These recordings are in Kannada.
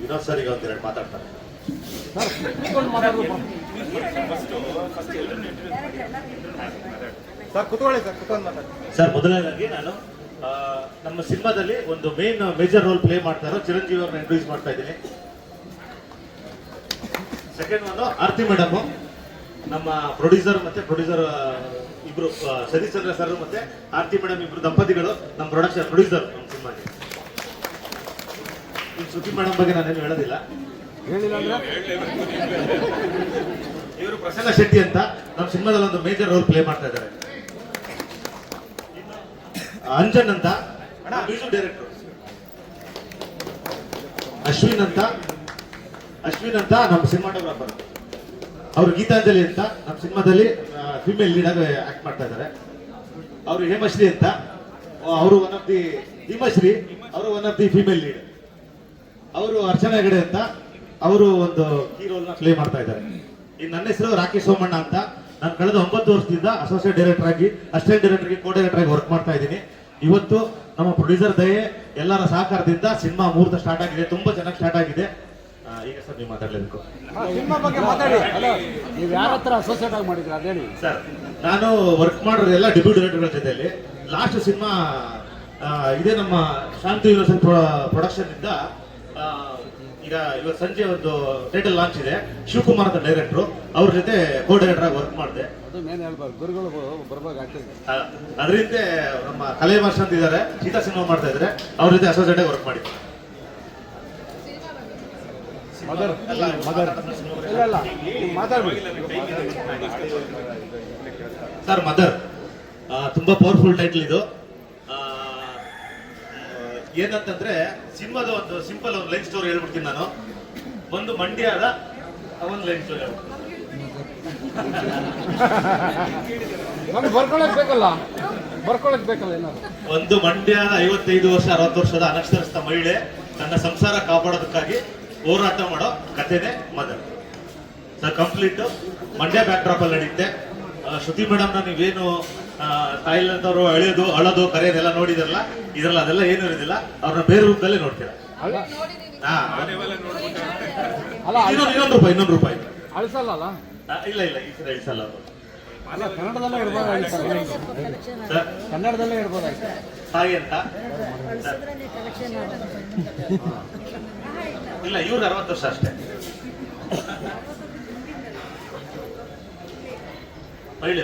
ವಿನೋದ್ ಸರ್ ಈಗ ಒಂದೆರಡು ಮಾತಾಡ್ತಾರೆ. ಸರ್, ಮೊದಲನೇದಾಗಿ ನಾನು ನಮ್ಮ ಸಿನಿಮಾದಲ್ಲಿ ಒಂದು ಮೇಜರ್ ರೋಲ್ ಪ್ಲೇ ಮಾಡ್ತಾ ಇರೋ ಚಿರಂಜೀವಿ ಅವ್ರನ್ನ ಇಂಟ್ರೊಡ್ಯೂಸ್ ಮಾಡ್ತಾ ಇದ್ದೀನಿ. ಸೆಕೆಂಡ್ ಒಂದು ಆರ್ತಿ ಮೇಡಮ್, ನಮ್ಮ ಪ್ರೊಡ್ಯೂಸರ್ ಇಬ್ರು ಸತೀಶ್ ಚಂದ್ರ ಸರ್ ಮತ್ತೆ ಆರ್ತಿ ಮೇಡಮ್ ಇಬ್ರು ದಂಪತಿಗಳು ನಮ್ಮ ಪ್ರೊಡ್ಯೂಸರ್ ನಮ್ಮ ಸಿನಿಮಾಗೆ. ಶ್ರುತಿ ಮೇಡಮ್ ಬಗ್ಗೆ ನಾನೇನು ಹೇಳೋದಿಲ್ಲ. ಇವರು ಪ್ರಸನ್ನ ಶೆಟ್ಟಿ ಅಂತ ನಮ್ಮ ಸಿನಿಮಾದಲ್ಲಿ ಒಂದು ಮೇಜರ್ ರೋಲ್ ಪ್ಲೇ ಮಾಡ್ತಾ ಇದ್ದಾರೆ. ಅಂಜನ್ ಅಂತ ಮ್ಯೂಸಿಕ್ ಡೈರೆಕ್ಟರ್. ಅಶ್ವಿನ್ ಅಂತ ನಮ್ಮ ಸಿನಿಮಾಟೋಗ್ರಾಫರ್. ಅವರು ಗೀತಾಂಜಲಿ ಅಂತ ನಮ್ಮ ಸಿನಿಮಾದಲ್ಲಿ ಫಿಮೇಲ್ ಲೀಡ್ ಆಗಿ ಆಕ್ಟ್ ಮಾಡ್ತಾ ಇದ್ದಾರೆ. ಅವರು ಹೇಮಶ್ರೀ ಅಂತ, ಅವರು one of the female lead. ಅವರು ಅರ್ಚನಾ ಹೆಗಡೆ ಅಂತ, ಅವರು ಒಂದು ಕೀ ರೋಲ್ ನ ಪ್ಲೇ ಮಾಡ್ತಾ ಇದ್ದಾರೆ. ಇನ್ನು ನನ್ನ ಹೆಸರು ರಾಕೇಶ್ ಸೋಮಣ್ಣ ಅಂತ. ನಾನು ಕಳೆದ 9 ವರ್ಷದಿಂದ ಅಸೋಸಿಯೇಟ್ ಡೈರೆಕ್ಟರ್ ಆಗಿ, ಅಸಿಸ್ಟೆಂಟ್ ಡೈರೆಕ್ಟರ್ ಆಗಿ, ಕೋ ಡೈರೆಕ್ಟರ್ ಆಗಿ ವರ್ಕ್ ಮಾಡ್ತಾ ಇದ್ದೀನಿ. ಇವತ್ತು ನಮ್ಮ ಪ್ರೊಡ್ಯೂಸರ್ ದಯೆ ಎಲ್ಲರ ಸಹಕಾರದಿಂದ ಸಿನಿಮಾ ಮುಹೂರ್ತ ಸ್ಟಾರ್ಟ್ ಆಗಿದೆ. ತುಂಬಾ ಚೆನ್ನಾಗಿ ಸ್ಟಾರ್ಟ್ ಆಗಿದೆ. ಈಗ ಸರ್ ನೀವು ಮಾತಾಡಲೇಬೇಕು. ನೀವು ಯಾರ ಹತ್ರ ಅಸೋಸಿಯೇಟ್ ಆಗಿ ಮಾಡಿದ್ರೆ ಅದೇಳಿ ಸರ್. ನಾನು ವರ್ಕ್ ಮಾಡೋರು ಎಲ್ಲ ಡೆಬ್ಯೂ ಡೈರೆಕ್ಟರ್ಗಳ ಜೊತೆಯಲ್ಲಿ. ಲಾಸ್ಟ್ ಸಿನಿಮಾ ಇದೇ ನಮ್ಮ ಶಾಂತಿ ಯೂನಿವರ್ಸಲ್ ಪ್ರೊಡಕ್ಷನ್ ಇಂದ ಈಗ ಇವತ್ತು ಸಂಜೆ ಒಂದು ಟೈಟಲ್ ಲಾಂಚ್ ಇದೆ. ಶಿವಕುಮಾರ್ ಅಂತ ಡೈರೆಕ್ಟರ್, ಅವ್ರ ಜೊತೆ ಕೋ ಡೈರೆಕ್ಟರ್ ಆಗಿ ವರ್ಕ್ ಮಾಡಿದೆ. ಅದರಿಂದ ನಮ್ಮ ಕಲೆ ಮಾಸ್ಟರ್ ಅಂತ ಇದ್ದಾರೆ, ಸೀತಾ ಸಿನಿಮಾ ಮಾಡ್ತಾ ಇದ್ದಾರೆ, ಅವ್ರ ಜೊತೆ ಅಸೋಸಿಯೇಟ್ ಆಗಿ ವರ್ಕ್ ಮಾಡಿದ್ದೆ. ಸರ್, ಮದರ್ ತುಂಬಾ ಪವರ್ಫುಲ್ ಟೈಟಲ್ ಇದು. ಏನಂತಂದ್ರೆ ಸಿನಿಮಾದ ಒಂದು ಸಿಂಪಲ್ ಒಂದು ಲೈನ್ ಸ್ಟೋರಿ ಹೇಳ್ಬಿಡ್ತೀನಿ ನಾನು. ಒಂದು ಮಂಡ್ಯದ ಒಂದು ಲೈನ್ ಸ್ಟೋರಿ ಬರ್ಕೊಳಕ್ ಬೇಕಲ್ಲ ಏನಾದ್ರು. ಒಂದು ಮಂಡ್ಯದ 55 ವರ್ಷ 60 ವರ್ಷದ ಅನಕ್ಷರಸ್ಥ ಮಹಿಳೆ ತನ್ನ ಸಂಸಾರ ಕಾಪಾಡೋದಕ್ಕಾಗಿ ಹೋರಾಟ ಮಾಡೋ ಕಥೆನೇ mother. Sir, complete Mandya backdrop ಅಲ್ಲಿ ನಡೆಯುತ್ತೆ. ಶ್ರುತಿ ಮೇಡಮ್ ನೀವೇನು ತಾಯಿಲ್ಲದವರು ಅಳೋದು ಕರೆಯೋದೆಲ್ಲ ನೋಡಿದಿರಲ್ಲ, ಇದ್ರಲ್ಲ ಅದೆಲ್ಲ ಏನು ಇರೋದಿಲ್ಲ. ಅವ್ರನ್ನ ಬೇರೆ ರೂಪದಲ್ಲೇ ನೋಡ್ತೀರಾ. ಇನ್ನೊಂದು ರೂಪಾಯಿ ಅಳಿಸಲ್ಲ. ಇಲ್ಲ ಈ ಸಲ ಇಳಿಸಲ್ಲ. ಕನ್ನಡದಲ್ಲೇ ಇಡ್ಬೋದಾಯ್ತು. ತಾಯಿ ಅಂತ ಇಲ್ಲ, ಇವ್ರು 60 ವರ್ಷ ಅಷ್ಟೇ. ಮಹಿಳೆ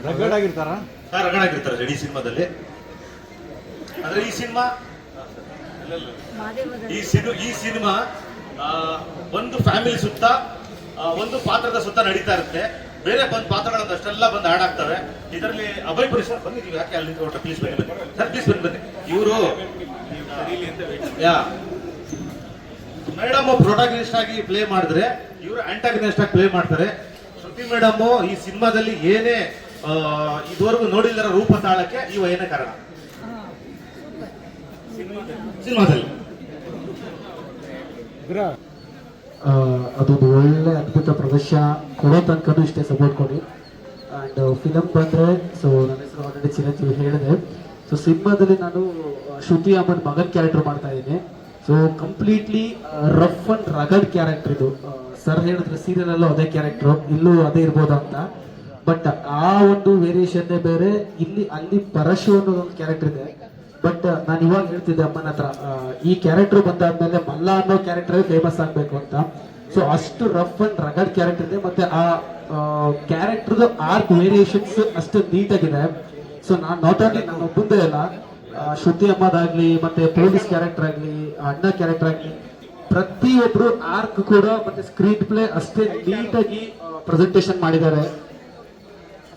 ರಗಡ್ ಆಗಿರ್ತಾರ ಇಡೀ ಸಿನಿಮಾದಲ್ಲಿ. ಅಂದ್ರೆ ಈ ಸಿನಿಮಾ ಒಂದು ಫ್ಯಾಮಿಲಿ ಸುತ್ತ, ಒಂದು ಪಾತ್ರದ ಸುತ್ತ ನಡೀತಾ ಇರುತ್ತೆ. ಬೇರೆ ಬಂದ್ ಪಾತ್ರಗಳನ್ನ ಅಷ್ಟೆಲ್ಲ ಬಂದು ಹಾಡಾಗ್ತವೆ. ಇದರಲ್ಲಿ ಅಭಯ್ ಪುರಿ ಸರ್ ಬಂದಿದ್ದೀವಿ. ಯಾಕೆ ಅಲ್ಲಿ ಪ್ಲೀಸ್ ಬನ್ನಿ ಸರ್, ಪ್ಲೀಸ್ ಬನ್ನಿ. ಇವರು ಮೇಡಮ್ ಪ್ರೊಟಾಗನಿಸ್ಟ್ ಆಗಿ ಪ್ಲೇ ಮಾಡಿದ್ರೆ, ಇವರು ಆಂಟಾಗನಿಸ್ಟ್ ಆಗಿ ಪ್ಲೇ ಮಾಡ್ತಾರೆ. ಶ್ರುತಿ ಮೇಡಮ್ ಈ ಸಿನಿಮಾದಲ್ಲಿ ಏನೇ ಇದುವರೆಗೂ ನೋಡಿಲ್ಲರ ರೂಪ ತಾಳಕ್ಕೆ ಈ ವಯನೇ ಕಾರಣ. ಸಿನಿಮಾದಲ್ಲಿ ಅದೊಂದು ಒಳ್ಳೆ ಅದ್ಭುತ ಪ್ರದರ್ಶನ ಕೊಡೋ ತನಕನೂ ಇಷ್ಟೇ ಸಪೋರ್ಟ್ ಕೊಡಿ. ಆ್ಯಂಡ್ ಫಿಲಮ್ ಬಂದರೆ, ಸೊ ನನ್ನ ಹೆಸರು ಆಲ್ರೆಡಿ ಚಿರಂಜೀವಿ ಹೇಳಿದೆ. ಸೊ ಸಿನಿಮಾದಲ್ಲಿ ನಾನು ಶ್ರುತಿ ಅಮ್ಮನ ಮಗನ್ ಕ್ಯಾರೆಕ್ಟರ್ ಮಾಡ್ತಾ ಇದ್ದೀನಿ. So completely rough and rugged character ಇದು. ಸರ್ ಹೇಳಿದ್ರೆ ಸೀರಿಯಲ್ ಅಲ್ಲೂ ಅದೇ ಕ್ಯಾರೆಕ್ಟರ್, ಇಲ್ಲೂ ಅದೇ ಇರ್ಬೋದು ಅಂತ. ಬಟ್ ಆ ಒಂದು ವೇರಿಯೇಷನ್ನೇ ಬೇರೆ. ಅಲ್ಲಿ ಪರಶು ಅನ್ನೋದೊಂದು ಕ್ಯಾರೆಕ್ಟರ್ ಇದೆ. ಬಟ್ ನಾನು ಇವಾಗ ಹೇಳ್ತಿದ್ದೆ ಅಮ್ಮನ ಹತ್ರ, ಈ ಕ್ಯಾರೆಕ್ಟರ್ ಬಂದಾದ್ಮೇಲೆ ಮಲ್ಲ ಅನ್ನೋ ಕ್ಯಾರೆಕ್ಟರ್ ಫೇಮಸ್ ಆಗ್ಬೇಕು ಅಂತ. ಸೊ ಅಷ್ಟು ರಫ್ ಅಂಡ್ ರಗಡ್ ಕ್ಯಾರೆಕ್ಟರ್ ಇದೆ. ಮತ್ತೆ ಆ ಕ್ಯಾರೆಕ್ಟರ್ದು ಆರ್ಕ್ ವೇರಿಯೇಷನ್ಸ್ ಅಷ್ಟು ನೀಟಾಗಿದೆ. ಸೊ ನಾನು ನಾಟ್ ಓನ್ಲಿ ನಾನು ಒಬ್ಬಂದೇ ಅಲ್ಲ, ಶ್ರುತಿ ಅಮ್ಮದಾಗ್ಲಿ, ಮತ್ತೆ ಪೊಲೀಸ್ ಕ್ಯಾರೆಕ್ಟರ್ ಆಗ್ಲಿ, ಅಣ್ಣ ಕ್ಯಾರೆಕ್ಟರ್ ಆಗ್ಲಿ, ಪ್ರತಿಯೊಬ್ರು ಆರ್ಕ್ ಕೂಡ ಮತ್ತೆ ಸ್ಕ್ರೀನ್ ಪ್ಲೇ ಅಷ್ಟೇ ನೀಟಾಗಿ ಪ್ರೆಸೆಂಟೇಷನ್ ಮಾಡಿದ್ದಾರೆ.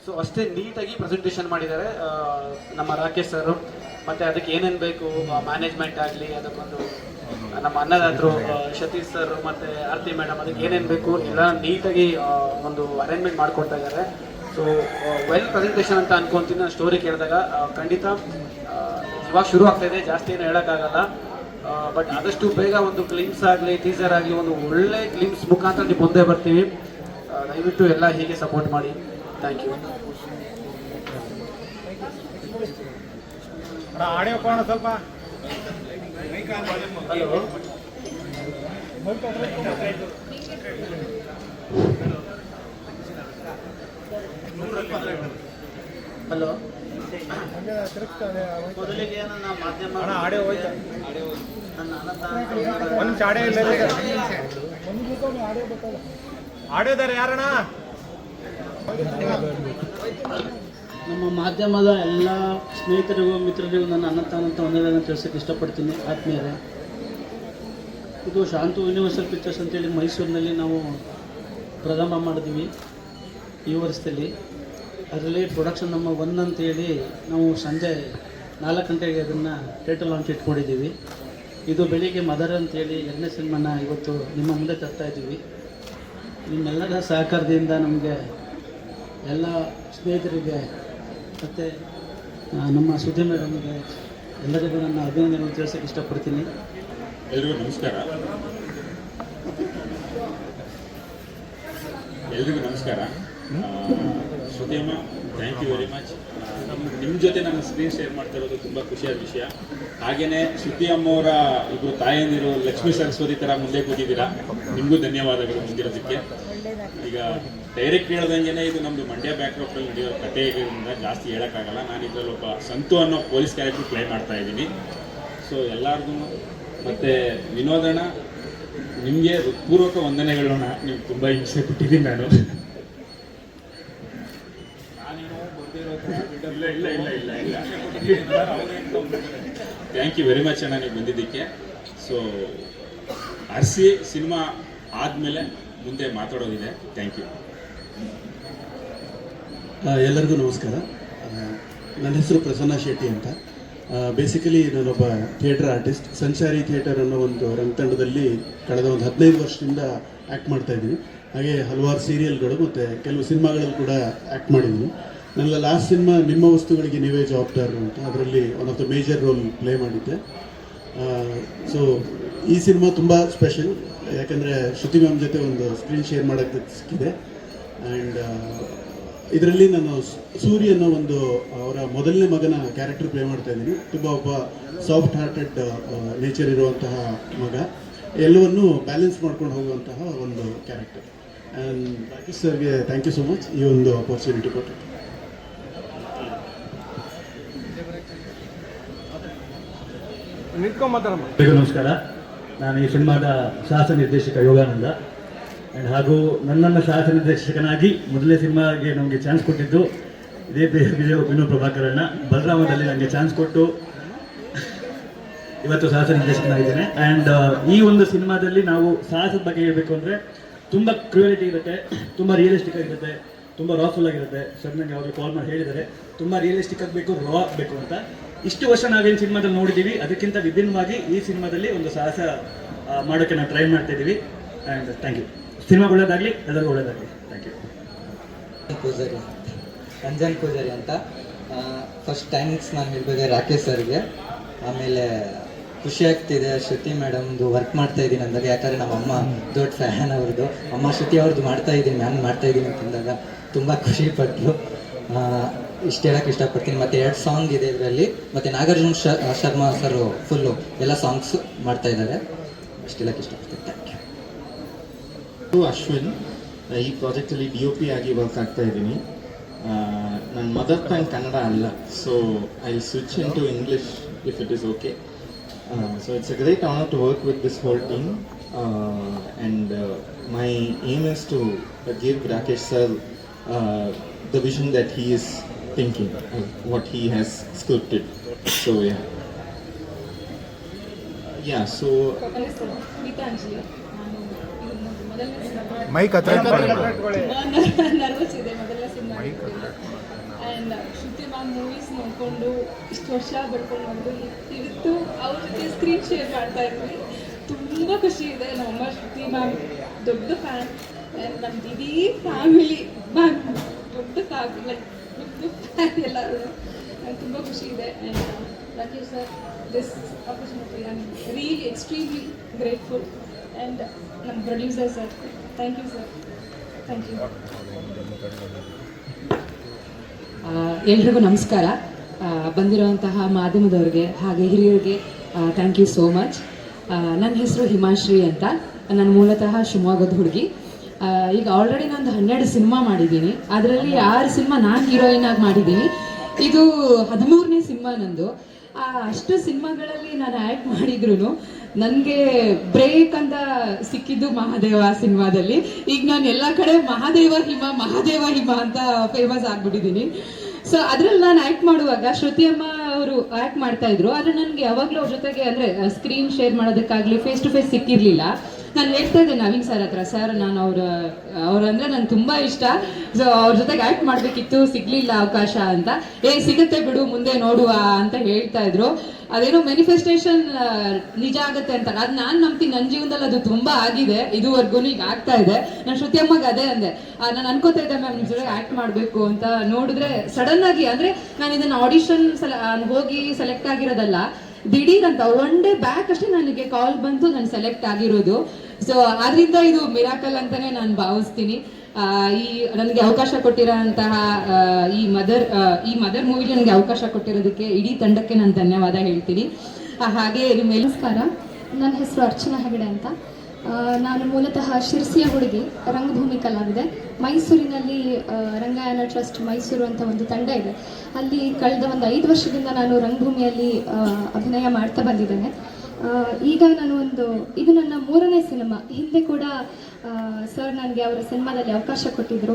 ಸೊ ಅಷ್ಟೇ ನೀಟಾಗಿ ಪ್ರೆಸೆಂಟೇಷನ್ ಮಾಡಿದ್ದಾರೆ ನಮ್ಮ ರಾಕೇಶ್ ಸರ್. ಮತ್ತೆ ಅದಕ್ಕೆ ಏನೇನು ಬೇಕು, ಮ್ಯಾನೇಜ್ಮೆಂಟ್ ಆಗಲಿ, ಅದಕ್ಕೊಂದು ನಮ್ಮ ಅನ್ನದಾತರು ಸತೀಶ್ ಸರ್ ಮತ್ತೆ ಆರ್ತಿ ಮೇಡಮ್, ಅದಕ್ಕೆ ಏನೇನು ಬೇಕು ಎಲ್ಲ ನೀಟಾಗಿ ಒಂದು ಅರೇಂಜ್ಮೆಂಟ್ ಮಾಡಿಕೊಡ್ತಾ ಇದ್ದಾರೆ. ಸೊ ವೆಲ್ ಪ್ರೆಸೆಂಟೇಷನ್ ಅಂತ ಅನ್ಕೊಂತೀನಿ. ನಾನು ಸ್ಟೋರಿ ಕೇಳಿದಾಗ ಖಂಡಿತ ಇವಾಗ ಶುರು ಆಗ್ತಾ ಇದೆ, ಜಾಸ್ತಿ ಏನು ಹೇಳೋಕ್ಕಾಗಲ್ಲ. ಬಟ್ ಆದಷ್ಟು ಬೇಗ ಒಂದು ಗ್ಲಿಮ್ಸ್ ಆಗಲಿ, ಟೀಸರ್ ಆಗಲಿ, ಒಂದು ಒಳ್ಳೆ ಗ್ಲಿಮ್ಸ್ ಮುಖಾಂತರ ನೀವು ಮುಂದೆ ಬರ್ತೀವಿ. ದಯವಿಟ್ಟು ಎಲ್ಲ ಹೀಗೆ ಸಪೋರ್ಟ್ ಮಾಡಿ. Thank you. ಆಡಿಯೋ ಕೋಣ ಸ್ವಲ್ಪ ಹಲೋ, ಮೊದಲಿಗೆ ನನ್ನ ಮಾಧ್ಯಮ ಆಡಿಯೋದಾರೆ ಯಾರಣ್ಣ? ನಮ್ಮ ಮಾಧ್ಯಮದ ಎಲ್ಲ ಸ್ನೇಹಿತರಿಗೂ ಮಿತ್ರರಿಗೂ ನನ್ನ ಅನಂತ ವಂದನೆಗಳನ್ನು ತಿಳಿಸೋಕ್ಕೆ ಇಷ್ಟಪಡ್ತೀನಿ. ಆತ್ಮೀಯರೇ, ಇದು ಶಾಂತು ಯೂನಿವರ್ಸಲ್ ಪಿಕ್ಚರ್ಸ್ ಅಂತೇಳಿ ಮೈಸೂರಿನಲ್ಲಿ ನಾವು ಪ್ರಾರಂಭ ಮಾಡಿದ್ವಿ ಈ ವರ್ಷದಲ್ಲಿ. ಅದರಲ್ಲಿ ಪ್ರೊಡಕ್ಷನ್ ನಮ್ಮ 1 ಅಂತೇಳಿ ನಾವು ಸಂಜೆ 4 ಗಂಟೆಗೆ ಅದನ್ನು ಥಿಯೇಟರ್ ಲಾಂಚ್ ಇಟ್ಕೊಂಡಿದ್ದೀವಿ. ಇದು ಬೆಳಿಗ್ಗೆ ಮದರ್ ಅಂತೇಳಿ 2ನೇ ಸಿನಿಮಾನ ಇವತ್ತು ನಿಮ್ಮ ಮುಂದೆ ತರ್ತಾ ಇದ್ದೀವಿ. ನಿಮ್ಮೆಲ್ಲರ ಸಹಕಾರದಿಂದ ನಮಗೆ ಎಲ್ಲ ಸ್ನೇಹಿತರಿಗೆ ಮತ್ತು ನಮ್ಮ ಸುದ್ದಿ ಮೇಡಮ್ಗೆ ಎಲ್ಲರಿಗೂ ನನ್ನ ಅಭಿನಂದನೆಗಳನ್ನು ತಿಳಿಸೋಕ್ಕೆ ಇಷ್ಟಪಡ್ತೀನಿ. ಎಲ್ರಿಗೂ ನಮಸ್ಕಾರ. ಶ್ರುತಿಯಮ್ಮ, ಥ್ಯಾಂಕ್ ಯು ವೆರಿ ಮಚ್. ನಿಮ್ಮ ಜೊತೆ ನಾನು ಸ್ಕ್ರೀನ್ ಶೇರ್ ಮಾಡ್ತಾ ಇರೋದು ತುಂಬ ಖುಷಿಯಾದ ವಿಷಯ. ಹಾಗೆಯೇ ಶ್ರುತಿಯಮ್ಮವರ ಇಬ್ಬರು ತಾಯಂದಿರು ಲಕ್ಷ್ಮೀ ಸರಸ್ವತಿ ಥರ ಮುಂದೆ ಕೂತಿದ್ದೀರಾ. ನಿಮಗೂ ಧನ್ಯವಾದಗಳು ಮುಂದಿರೋದಕ್ಕೆ. ಈಗ ಡೈರೆಕ್ಟ್ ಹೇಳ್ದಂಗೆ ಇದು ನಮ್ಮದು ಮಂಡ್ಯ ಬ್ಯಾಕ್ಡ್ರಾಪಲ್ಲಿ ನಡೆಯೋ ಕಥೆಯಿಂದ ಜಾಸ್ತಿ ಹೇಳೋಕ್ಕಾಗಲ್ಲ. ನಾನು ಇದರಲ್ಲಿ ಒಬ್ಬ ಸಂತು ಅನ್ನೋ ಪೊಲೀಸ್ ಕ್ಯಾರೆಕ್ಟರ್ ಪ್ಲೇ ಮಾಡ್ತಾ ಇದ್ದೀನಿ. ಸೊ ಎಲ್ಲರಿಗೂ ಮತ್ತು ವಿನೋದಣ್ಣ, ನಿಮಗೆ ಹೃತ್ಪೂರ್ವಕ ವಂದನೆಗಳನ್ನ. ನೀವು ತುಂಬ ಹಿಂಸೆ ಕೊಟ್ಟಿದ್ದೀನಿ ನಾನು. ಥ್ಯಾಂಕ್ ಯು ವೆರಿ ಮಚ್ ಅಣ್ಣ ನೀವು ಬಂದಿದ್ದಕ್ಕೆ. ಸೊ ಅರ್ಸಿ ಸಿನಿಮಾ ಆದಮೇಲೆ ಮುಂದೆ ಮಾತಾಡೋದಿದೆ. Thank you. ಎಲ್ಲರಿಗೂ ನಮಸ್ಕಾರ. ನನ್ನ ಹೆಸರು ಪ್ರಸನ್ನ ಶೆಟ್ಟಿ ಅಂತ. ಬೇಸಿಕಲಿ ನಾನೊಬ್ಬ ಥಿಯೇಟರ್ ಆರ್ಟಿಸ್ಟ್. ಸಂಚಾರಿ ಥಿಯೇಟರ್ ಅನ್ನೋ ಒಂದು ರಂಗತಂಡದಲ್ಲಿ ಕಳೆದ ಒಂದು 15 ವರ್ಷದಿಂದ ಆ್ಯಕ್ಟ್ ಮಾಡ್ತಾಯಿದ್ದೀನಿ. ಹಾಗೆ ಹಲವಾರು ಸೀರಿಯಲ್ಗಳು ಮತ್ತು ಕೆಲವು ಸಿನಿಮಾಗಳಲ್ಲಿ ಕೂಡ ಆ್ಯಕ್ಟ್ ಮಾಡಿದ್ದೀನಿ. ನನ್ನ ಲಾಸ್ಟ್ ಸಿನಿಮಾ ನಿಮ್ಮ ವಸ್ತುಗಳಿಗೆ ನೀವೇ ಜವಾಬ್ದಾರರು ಅಂತ, ಅದರಲ್ಲಿ one of the major role play ಮಾಡಿದ್ದೆ. ಸೊ ಈ ಸಿನಿಮಾ ತುಂಬ ಸ್ಪೆಷಲ್, ಯಾಕಂದರೆ ಶ್ರುತಿ ಮ್ಯಾಮ್ ಜೊತೆ ಒಂದು ಸ್ಕ್ರೀನ್ ಶೇರ್ ಮಾಡೋಕ್ಕೆ ಸಿಕ್ಕಿದೆ. ಆ್ಯಂಡ್ ಇದರಲ್ಲಿ ನಾನು ಸೂರ್ಯ ಅನ್ನೋ ಒಂದು ಅವರ ಮೊದಲನೇ ಮಗನ ಕ್ಯಾರೆಕ್ಟರ್ ಪ್ಲೇ ಮಾಡ್ತಾ ಇದ್ದೀನಿ. ತುಂಬ ಒಬ್ಬ ಸಾಫ್ಟ್ ಹಾರ್ಟೆಡ್ ನೇಚರ್ ಇರುವಂತಹ ಮಗ, ಎಲ್ಲವನ್ನೂ ಬ್ಯಾಲೆನ್ಸ್ ಮಾಡ್ಕೊಂಡು ಹೋಗುವಂತಹ ಒಂದು ಕ್ಯಾರೆಕ್ಟರ್. ಆ್ಯಂಡ್ ರಾಕೇಶ್ ಸರ್ಗೆ ಥ್ಯಾಂಕ್ ಯು ಸೊ ಮಚ್ ಈ ಒಂದು ಅಪರ್ಚುನಿಟಿ ಕೊಟ್ಟು. ನಿಂತ್ಕೊಂಬತ್ತಾರಮ್ಮ. ನಮಸ್ಕಾರ. ನಾನು ಈ ಸಿನಿಮಾದ ಸಹ ನಿರ್ದೇಶಕ ಯೋಗಾನಂದ. ಆ್ಯಂಡ್ ಹಾಗೂ ನನ್ನನ್ನು ಸಹ ನಿರ್ದೇಶಕನಾಗಿ ಮೊದಲನೇ ಸಿನಿಮಾಗೆ ನಮಗೆ ಚಾನ್ಸ್ ಕೊಟ್ಟಿದ್ದು ಇದೇ ವಿನೋದ್ ಪ್ರಭಾಕರಣ್ಣ. ಬಲರಾಮದಲ್ಲಿ ನನಗೆ ಚಾನ್ಸ್ ಕೊಟ್ಟು ಇವತ್ತು ಸಾಹಸ ನಿರ್ದೇಶಕನಾಗಿದ್ದೇನೆ. ಆ್ಯಂಡ್ ಈ ಒಂದು ಸಿನಿಮಾದಲ್ಲಿ ನಾವು ಸಾಹಸದ ಬಗ್ಗೆ ಹೇಳಬೇಕು ಅಂದರೆ ತುಂಬ ಕ್ರೂಯಲಿಟಿ ಇರುತ್ತೆ, ತುಂಬ ರಿಯಲಿಸ್ಟಿಕ್ ಆಗಿರುತ್ತೆ, ತುಂಬ ರಾಫುಲ್ ಆಗಿರುತ್ತೆ. ಸರ್ ನನಗೆ ಅವರು ಕಾಲ್ ಮಾಡಿ ಹೇಳಿದ್ದಾರೆ ತುಂಬ ರಿಯಲಿಸ್ಟಿಕ್ ಆಗಬೇಕು, ರಾ ಆಗಬೇಕು ಅಂತ. ಇಷ್ಟು ವರ್ಷ ನಾವೇನು ಸಿನಿಮಾದಲ್ಲಿ ನೋಡಿದ್ದೀವಿ ಅದಕ್ಕಿಂತ ವಿಭಿನ್ನವಾಗಿ ಈ ಸಿನಿಮಾದಲ್ಲಿ ಒಂದು ಸಾಹಸ ಮಾಡೋಕ್ಕೆ ನಾವು ಟ್ರೈ ಮಾಡ್ತಾಯಿದ್ದೀವಿ. And thank you. ಸಿನಿಮಾ ಒಳ್ಳೇದಾಗಲಿ, ಎಲ್ಲರಿಗೂ ಒಳ್ಳೇದಾಗಲಿ. Thank you. ರಂಜನ್ ಪೂಜಾರಿ ಅಂತ. ಫಸ್ಟ್ ಥ್ಯಾಂಕ್ಸ್ ನಾನು ಹೇಳ್ಬೇಕಾದ್ರೆ ರಾಕೇಶ್ ಸರ್ಗೆ. ಆಮೇಲೆ ಖುಷಿ ಆಗ್ತಿದೆ ಶ್ರುತಿ ಮೇಡಮ್ದು ವರ್ಕ್ ಮಾಡ್ತಾ ಇದ್ದೀನಿ ಅಂದಾಗ, ಯಾಕಂದರೆ ನಮ್ಮಮ್ಮ ದೊಡ್ಡ ಫ್ಯಾನ್ ಅವ್ರದ್ದು. ಅಮ್ಮ ಶ್ರುತಿ ಅವ್ರದ್ದು ಮಾಡ್ತಾ ಇದ್ದೀನಿ, ನಾನು ಮಾಡ್ತಾ ಇದ್ದೀನಿ ಅಂತಂದಾಗ ತುಂಬ ಖುಷಿಪಟ್ಟರು. ಇಷ್ಟು ಹೇಳೋಕ್ಕೆ ಇಷ್ಟಪಡ್ತೀನಿ. ಮತ್ತು 2 ಸಾಂಗ್ ಇದೆ ಇದರಲ್ಲಿ, ಮತ್ತು ನಾಗಾರ್ಜುನ ಶರ್ಮಾ ಸರ್ ಫುಲ್ಲು ಎಲ್ಲ ಸಾಂಗ್ಸ್ ಮಾಡ್ತಾ ಇದ್ದಾರೆ. ಇಷ್ಟು ಹೇಳೋಕ್ಕೆ ಇಷ್ಟಪಡ್ತೀನಿ. Thank you. ಅಶ್ವಿನ್, ಈ ಪ್ರಾಜೆಕ್ಟಲ್ಲಿ DOP ಆಗಿ ವರ್ಕ್ ಆಗ್ತಾ ಇದ್ದೀನಿ. ನನ್ನ ಮದರ್ ಟಂಗ್ ಕನ್ನಡ ಅಲ್ಲ, so I will switch into English if it is okay. So it's a great honor to work with this whole team, and my aim is to give Rakesh sir the vision that he is thinking, what he has scripted. So so Geetanjali. ನಾನು ಮೊದಲನೇ ಸಿನಿಮಾ ಮೈಕ್ ಹತ್ರ ನರ್ವಸ್ ಇದೆ, ಮೊದಲನೇ cinema. And Shruti ma'am movies ನೋಡಿಕೊಂಡು ಇಷ್ಟು ವರ್ಷ ಬೆಳ್ಕೊಂಡು ಬಂದು ಇವತ್ತು ಅವ್ರ ಜೊತೆ ಸ್ಕ್ರೀನ್ ಶೇರ್ ಮಾಡ್ತಾ ಇದ್ವಿ. ತುಂಬ ಖುಷಿ ಇದೆ. ನಮ್ಮಮ್ಮ ಶ್ರುತಿ ಮ್ಯಾಮ್ ದೊಡ್ಡ ಫ್ಯಾನ್. ಆ್ಯಂಡ್ ನಮ್ದು ಇಡೀ ಫ್ಯಾಮಿಲಿ ಮ್ಯಾಮ್ ದೊಡ್ಡ ಫ್ಯಾನ್, ಲೈಕ್ ದೊಡ್ಡ ಫ್ಯಾನ್ ಎಲ್ಲರೂ. ತುಂಬ ಖುಷಿ ಇದೆ. And Rakesh sir, this opportunity I am really extremely grateful. And ನಮ್ಮ producer sir, thank you sir, thank you. ಎಲ್ರಿಗೂ ನಮಸ್ಕಾರ. ಬಂದಿರುವಂತಹ ಮಾಧ್ಯಮದವ್ರಿಗೆ ಹಾಗೆ ಹಿರಿಯರಿಗೆ ಥ್ಯಾಂಕ್ ಯು ಸೋ ಮಚ್. ನನ್ನ ಹೆಸರು ಹಿಮಾಶ್ರೀ ಅಂತ. ನಾನು ಮೂಲತಃ ಶಿವಮೊಗ್ಗದ ಹುಡುಗಿ. ಈಗ ಆಲ್ರೆಡಿ ನಾನು 12 ಸಿನಿಮಾ ಮಾಡಿದ್ದೀನಿ. ಅದರಲ್ಲಿ 6 ಸಿನಿಮಾ ನಾನು ಹೀರೋಯಿನ್ ಆಗಿ ಮಾಡಿದ್ದೀನಿ. ಇದು 13ನೇ ಸಿನಿಮಾ ನಂದು. ಅಷ್ಟು ಸಿನಿಮಾಗಳಲ್ಲಿ ನಾನು ಆ್ಯಕ್ಟ್ ಮಾಡಿದ್ರು ನನಗೆ ಬ್ರೇಕ್ ಅಂತ ಸಿಕ್ಕಿದ್ದು ಮಹಾದೇವ ಸಿನಿಮಾದಲ್ಲಿ. ಈಗ ನಾನು ಎಲ್ಲ ಕಡೆ ಮಹಾದೇವ ಹಿಮ ಅಂತ ಫೇಮಸ್ ಆಗಿಬಿಟ್ಟಿದ್ದೀನಿ. ಸೊ ಅದ್ರಲ್ಲಿ ನಾನು ಆ್ಯಕ್ಟ್ ಮಾಡುವಾಗ ಶ್ರುತಿ ಅಮ್ಮ ಅವರು ಆ್ಯಕ್ಟ್ ಮಾಡ್ತಾ ಇದ್ರು. ಆದರೆ ನನಗೆ ಯಾವಾಗಲೂ ಅವ್ರ ಜೊತೆಗೆ ಅಂದರೆ ಸ್ಕ್ರೀನ್ ಶೇರ್ ಮಾಡೋದಕ್ಕಾಗಲಿ ಫೇಸ್ ಟು ಫೇಸ್ ಸಿಕ್ಕಿರಲಿಲ್ಲ. ನಾನು ಹೇಳ್ತಾ ಇದ್ದೆ ನವೀನ್ ಸರ್ ಹತ್ರ, ಸರ್ ನಾನು ಅವ್ರು ಅಂದರೆ ನನಗೆ ತುಂಬ ಇಷ್ಟ, ಸೊ ಅವ್ರ ಜೊತೆಗೆ ಆ್ಯಕ್ಟ್ ಮಾಡಬೇಕಿತ್ತು, ಸಿಗಲಿಲ್ಲ ಅವಕಾಶ ಅಂತ. ಸಿಗುತ್ತೆ ಬಿಡು ಮುಂದೆ ನೋಡುವ ಅಂತ ಹೇಳ್ತಾ ಇದ್ರು. ಅದೇನೋ ಮ್ಯಾನಿಫೆಸ್ಟೇಷನ್ ನಿಜ ಆಗುತ್ತೆ ಅಂತ ಅದು ನಾನು ನಂಬ್ತೀನಿ. ನನ್ನ ಜೀವನದಲ್ಲಿ ಅದು ತುಂಬ ಆಗಿದೆ ಇದುವರೆಗೂ, ಈಗ ಆಗ್ತಾ ಇದೆ. ನಾನು ಶ್ರುತಿ ಅಮ್ಮಗೆ ಅದೇ ಅಂದೆ, ನಾನು ಅನ್ಕೋತಾ ಇದ್ದೆ ಮ್ಯಾಮ್ ನಿಮ್ಮ ಜೊತೆಗೆ ಆ್ಯಕ್ಟ್ ಮಾಡಬೇಕು ಅಂತ. ನೋಡಿದ್ರೆ ಸಡನ್ ಆಗಿ ಅಂದರೆ ನಾನು ಇದನ್ನು ಆಡಿಷನ್ ಹೋಗಿ ಸೆಲೆಕ್ಟ್ ಆಗಿರೋದಲ್ಲ, ದಿಢೀರ್ ಅಂತ 1 ಡೇ ಬ್ಯಾಕ್ ಅಷ್ಟೇ ನನಗೆ ಕಾಲ್ ಬಂತು, ನಾನು ಸೆಲೆಕ್ಟ್ ಆಗಿರೋದು. ಸೊ ಆದ್ರಿಂದ ಇದು ಮಿರಾಕಲ್ ಅಂತಾನೆ ನಾನು ಭಾವಿಸ್ತೀನಿ. ಈ ನನಗೆ ಅವಕಾಶ ಕೊಟ್ಟಿರೋಂತಹ ಈ ಮದರ್ ಮೂವಿಗೆ ನನಗೆ ಅವಕಾಶ ಕೊಟ್ಟಿರೋದಕ್ಕೆ ಇಡೀ ತಂಡಕ್ಕೆ ನಾನು ಧನ್ಯವಾದ ಹೇಳ್ತೀನಿ. ಹಾಗೆ ನಿಮ್ಮ ನಮಸ್ಕಾರ, ನನ್ನ ಹೆಸರು ಅರ್ಚನಾ ಹೆಗಡೆ ಅಂತ. ನಾನು ಮೂಲತಃ ಶಿರ್ಸಿಯ ಹುಡುಗಿ, ರಂಗಭೂಮಿ ಕಲಾವಿದೆ. ಮೈಸೂರಿನಲ್ಲಿ ರಂಗಾಯಣ ಟ್ರಸ್ಟ್ ಮೈಸೂರು ಅಂತ ಒಂದು ತಂಡ ಇದೆ. ಅಲ್ಲಿ ಕಳೆದ ಒಂದು 5 ವರ್ಷದಿಂದ ನಾನು ರಂಗಭೂಮಿಯಲ್ಲಿ ಅಭಿನಯ ಮಾಡ್ತಾ ಬಂದಿದ್ದೇನೆ. ಈಗ ನಾನು ಇದು ನನ್ನ 3ನೇ ಸಿನಿಮಾ. ಹಿಂದೆ ಕೂಡ ಸರ್ ನನಗೆ ಅವರ ಸಿನಿಮಾದಲ್ಲಿ ಅವಕಾಶ ಕೊಟ್ಟಿದ್ದರು.